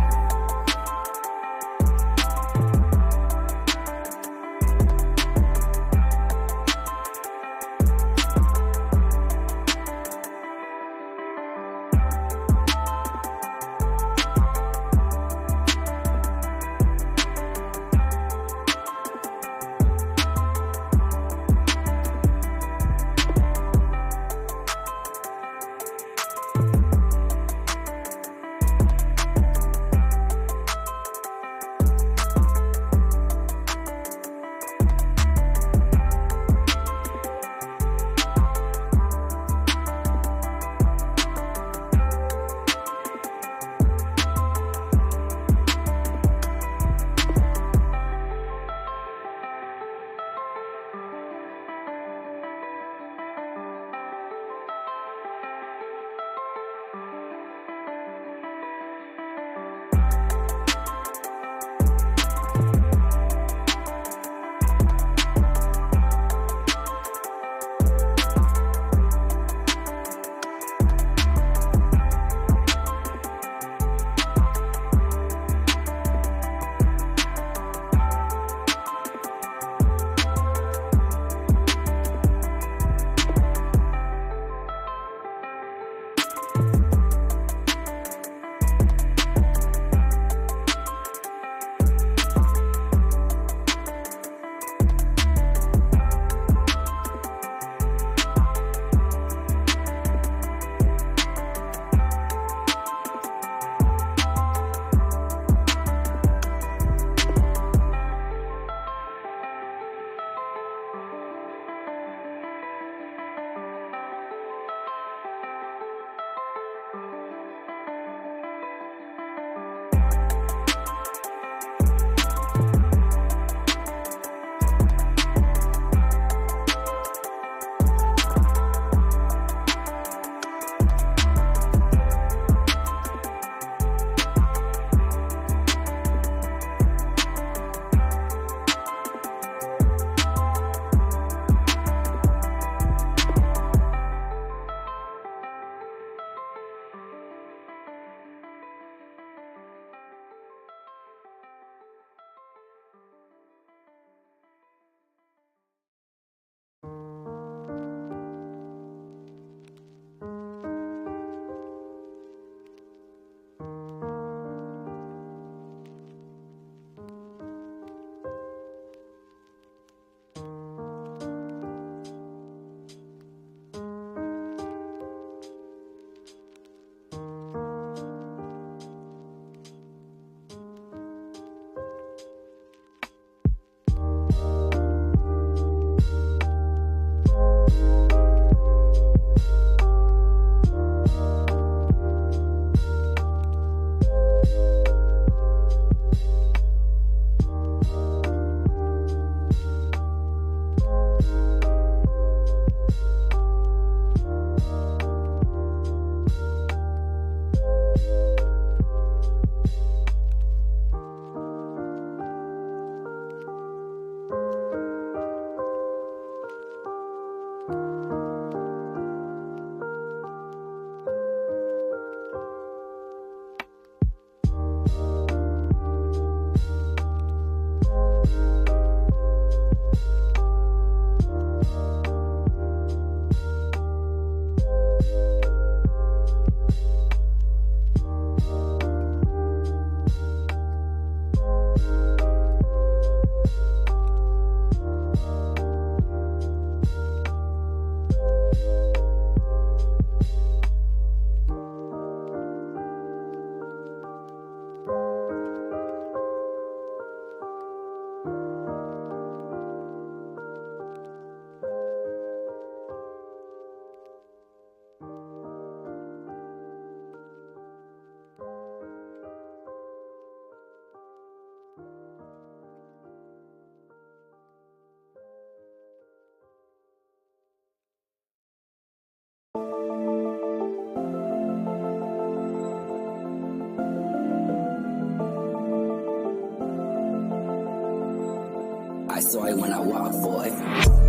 I saw it when I walked, boy.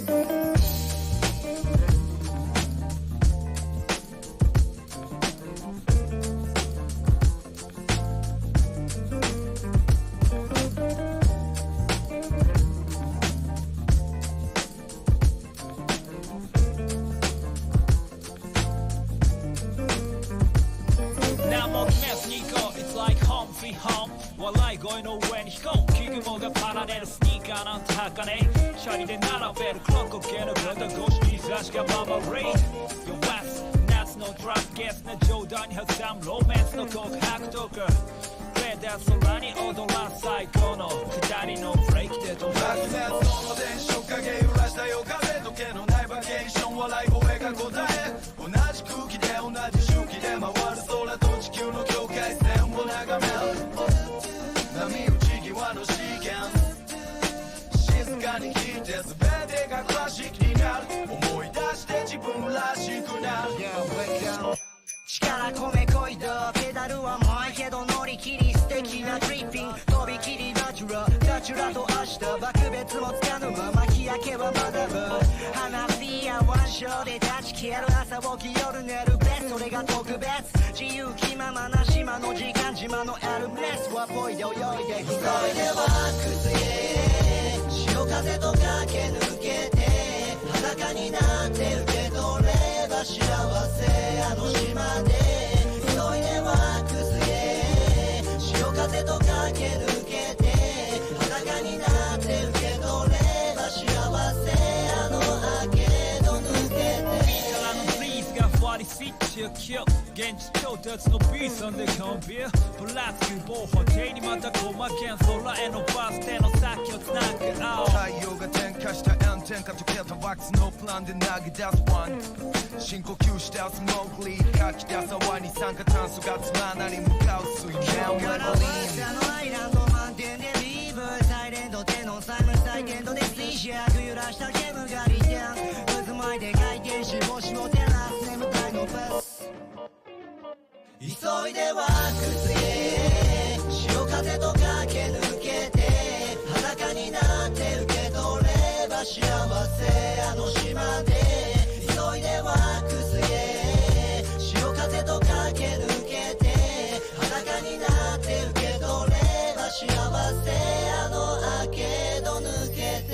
何も決めずに行こう It's like home sweet home 笑い声の上に飛行機雲がパラレルスニーカーなんて履かねえシャリで並べるクロッコ系の肩越し日差しがババレイ Your West 夏のトラップゲスな冗談に挟むロマンスの告白トークレーダー空に踊らす最高の下りのブレイクで止まる白熱の電飾影揺らした夜風時計のないバケーション笑い声が答え同じ空気で同じ周期で回る空と地球の境界線を眺める波打ち際のシーケンス静かに弾いて全てがクラシックになる思い出して自分らしくなる、力込めこいだペダルは前けど乗り切り素敵なトリッピングとびきりナチュラと明日幕別もつかぬまま日焼けは学ぶ花火やワンショーで断ち消える朝起き夜寝るベストそれが特別自由気ままな島の時間島のエルメスはポイで泳いで急いでは崩れ潮風と駆け抜けて裸になって受け取れば幸せあの島で急いでは崩れ潮風と駆け抜けて裸になって受け取れば幸せあの明け戸抜けて右からのブリーズがファリスイッチをキル現地調達の B さんでコンビぶらつく防波堤にまた小負けん空へのバス停の先をつなぐ太陽が点火した炎天下溶けたワックスのプランで投げ出すワン深呼吸したスモークリード吐き出す泡に酸化炭素が連なり向かう水面をカラバーサのアイランド満点でリーブサイレント手のサイムサイテントでスイシャー揺らした煙がりてん渦巻いて回転し星を照らす眠たいのブス急いでは崩れ潮風と駆け抜けて裸になって受け取れば幸せあの島で急いでは崩れ潮風と駆け抜けて裸になって受け取れば幸せあの明け戸抜けて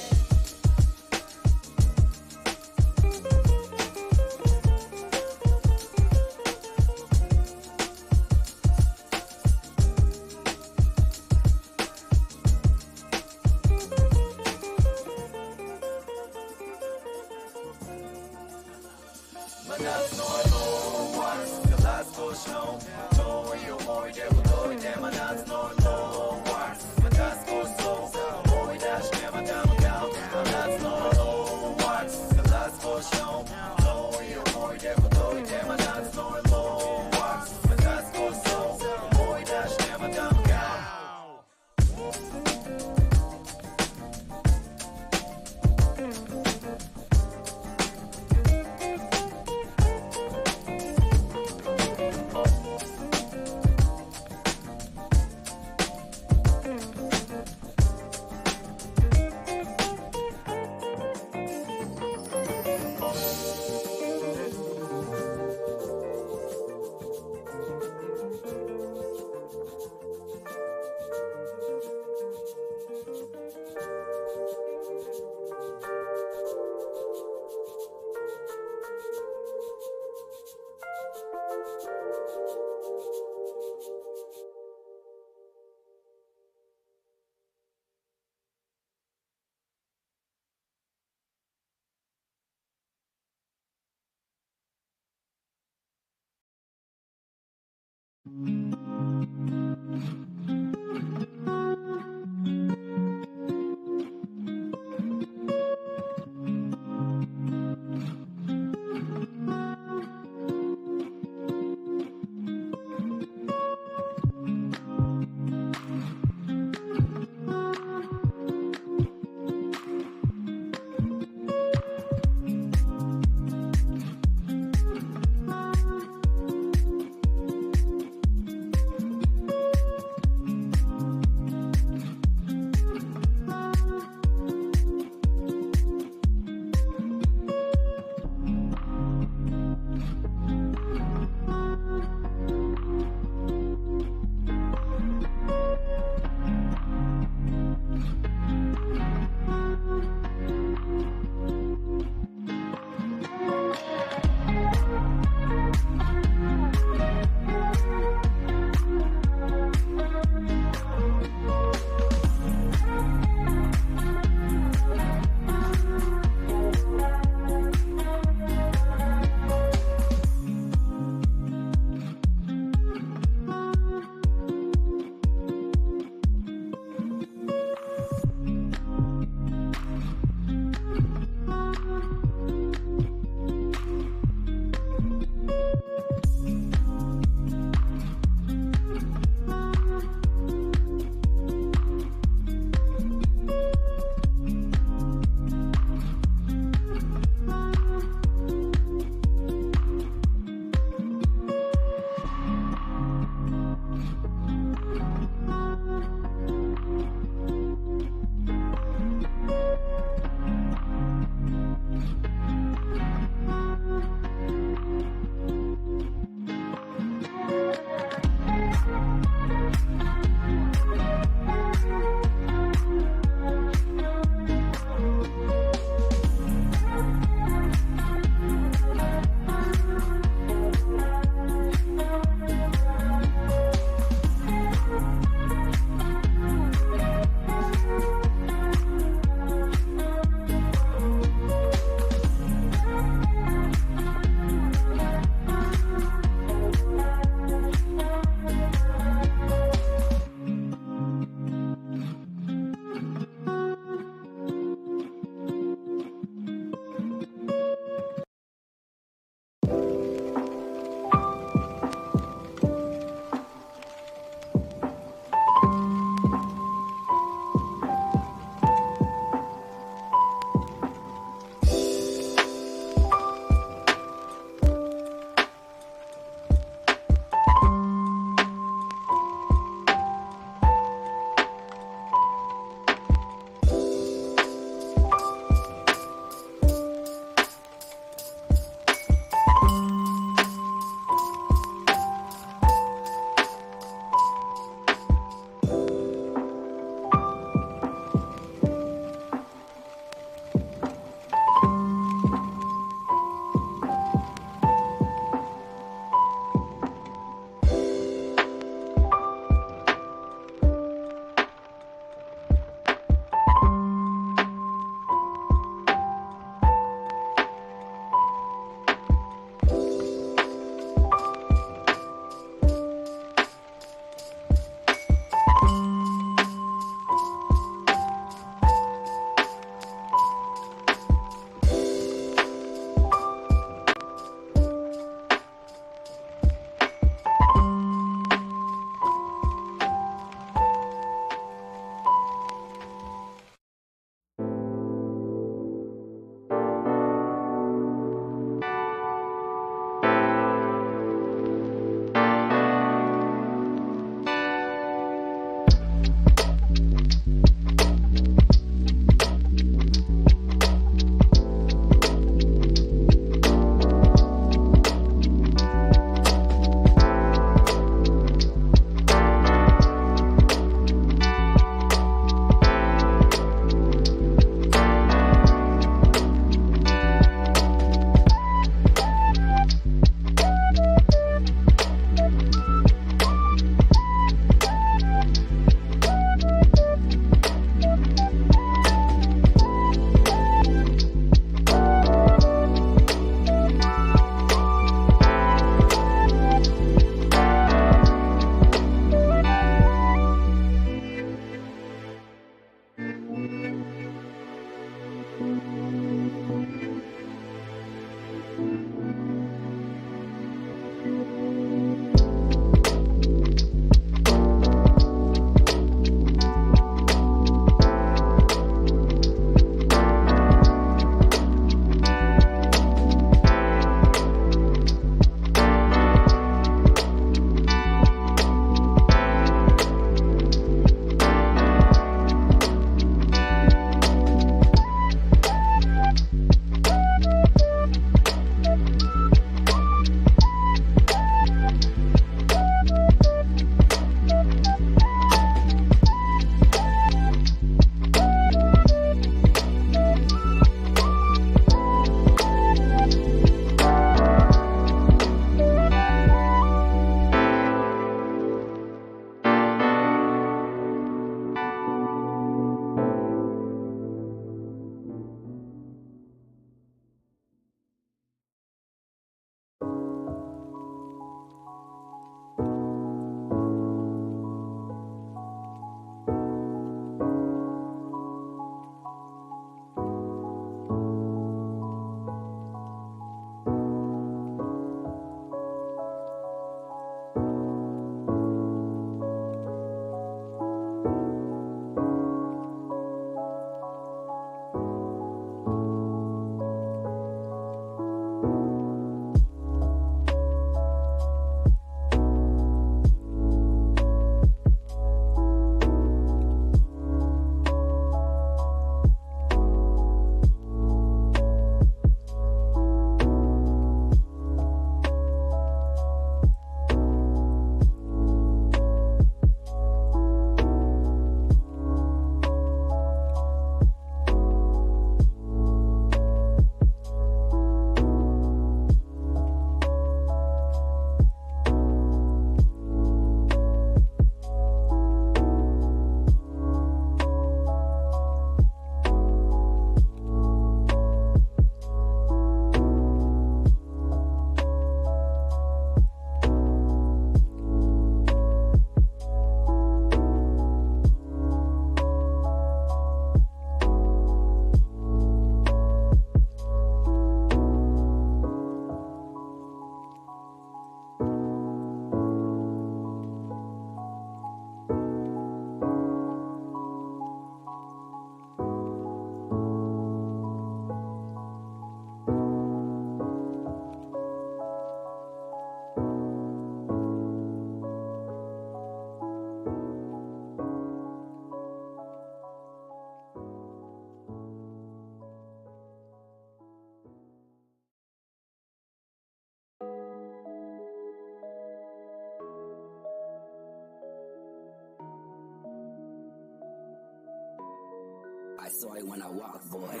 I saw it when I walked, boy.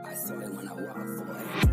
I saw it when I walked, boy.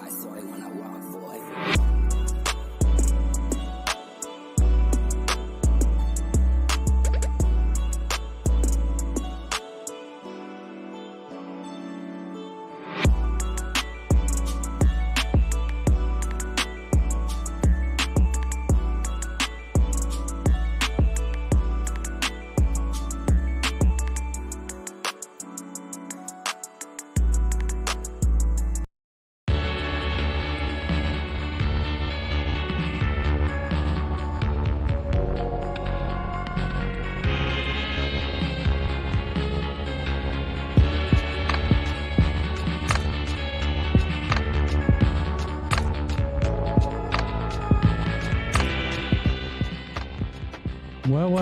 my soul when I walk, boy.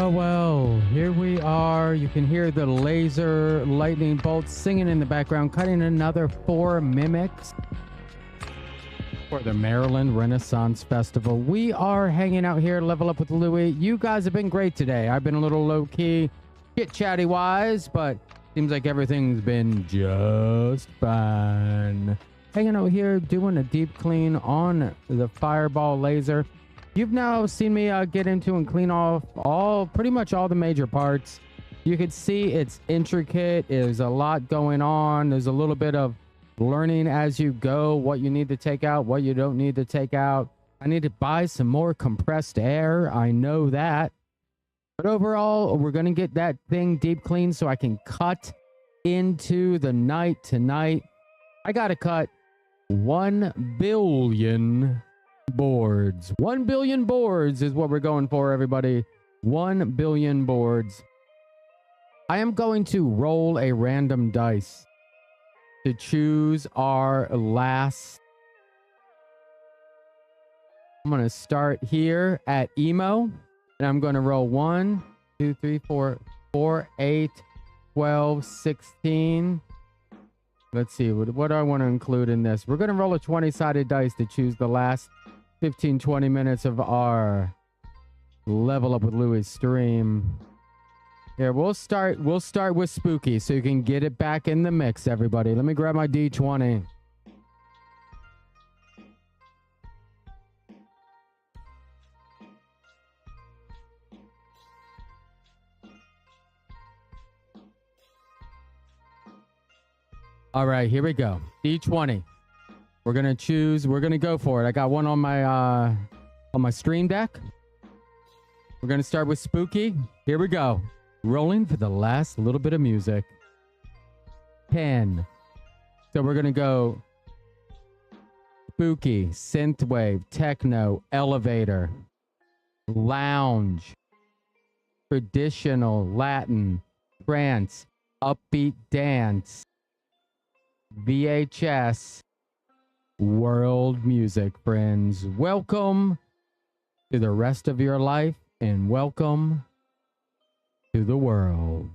Well, here we are. You can hear the laser lightning bolts singing in the background, cutting another 4 mimics for the Maryland Renaissance Festival. We are hanging out here, Level Up with Louie. You guys have been great today. I've been a little low-key, chit-chatty wise, but seems like everything's been just fine. Hanging out here, doing a deep clean on the Fireball laser. You've now seen me get into and clean off pretty much all the major parts. You can see it's intricate. There's a lot going on. There's a little bit of learning as you go, what you need to take out, what you don't need to take out. I need to buy some more compressed air. I know that. But overall, we're going to get that thing deep clean so I can cut into the night tonight. I got to cut 1 billion boards. 1 billion boards is what we're going for, everybody. 1 billion boards. I am going to roll a random dice to choose our last. I'm going to start here at emo, and I'm going to roll 1, 2, 3, 4, 8, 12, 16. Let's see, what do I want to include in this? We're going to roll a 20-sided dice to choose the last 15, 20 minutes of our Level Up with Louie stream. Here, we'll start with Spooky so you can get it back in the mix, everybody. Let me grab my D20. All right, here we go. D20. We're gonna choose. We're gonna go for it. I got one on my stream deck. We're gonna start with Spooky. Here we go. Rolling for the last little bit of music. 10. So we're gonna go Spooky, synthwave, techno, elevator, lounge, traditional, Latin, trance, upbeat dance, VHS, world music, friends. Welcome to the rest of your life and welcome to the world.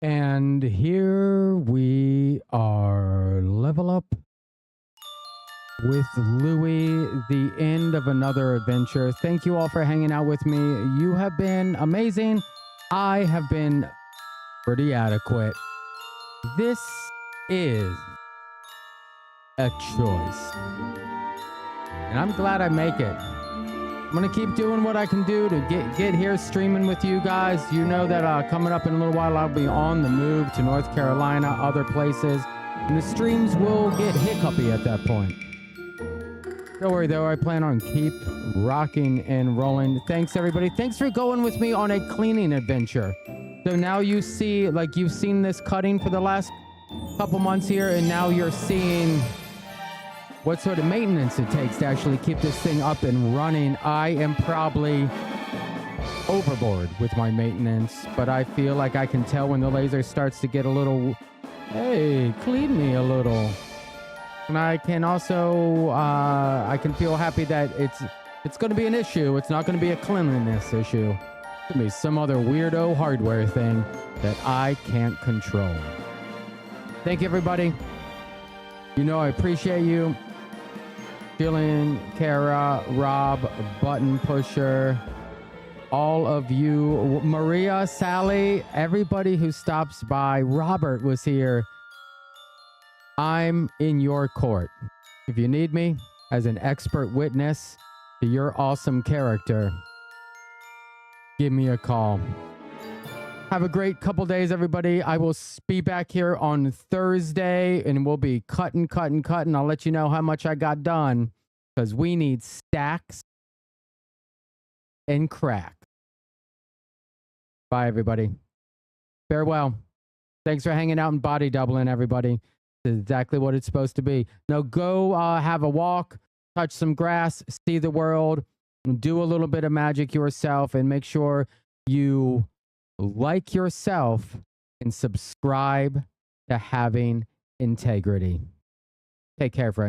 And here we are, Level Up with Louie, the end of another adventure. Thank you all for hanging out with me. You have been amazing. I have been pretty adequate. This is a choice. And I'm glad I make it. I'm going to keep doing what I can do to get here streaming with you guys. You know that coming up in a little while, I'll be on the move to North Carolina, other places. And the streams will get hiccupy at that point. Don't worry, though. I plan on keep rocking and rolling. Thanks, everybody. Thanks for going with me on a cleaning adventure. So now you see, like, you've seen this cutting for the last couple months here, and now you're seeing what sort of maintenance it takes to actually keep this thing up and running. I am probably overboard with my maintenance, but I feel like I can tell when the laser starts to get a little, hey, clean me a little. And I can also, I can feel happy that it's going to be an issue. It's not going to be a cleanliness issue. It's going to be some other weirdo hardware thing that I can't control. Thank you, everybody. You know I appreciate you. Jillian, Kara, Rob, Button Pusher, all of you, Maria, Sally, everybody who stops by. Robert was here. I'm in your court. If you need me as an expert witness to your awesome character, give me a call. Have a great couple days, everybody. I will be back here on Thursday, and we'll be cutting. I'll let you know how much I got done, because we need stacks and crack. Bye, everybody. Farewell. Thanks for hanging out and body doubling, everybody. This is exactly what it's supposed to be. Now go have a walk, touch some grass, see the world, do a little bit of magic yourself, and make sure you like yourself and subscribe to Having Integrity. Take care, friends.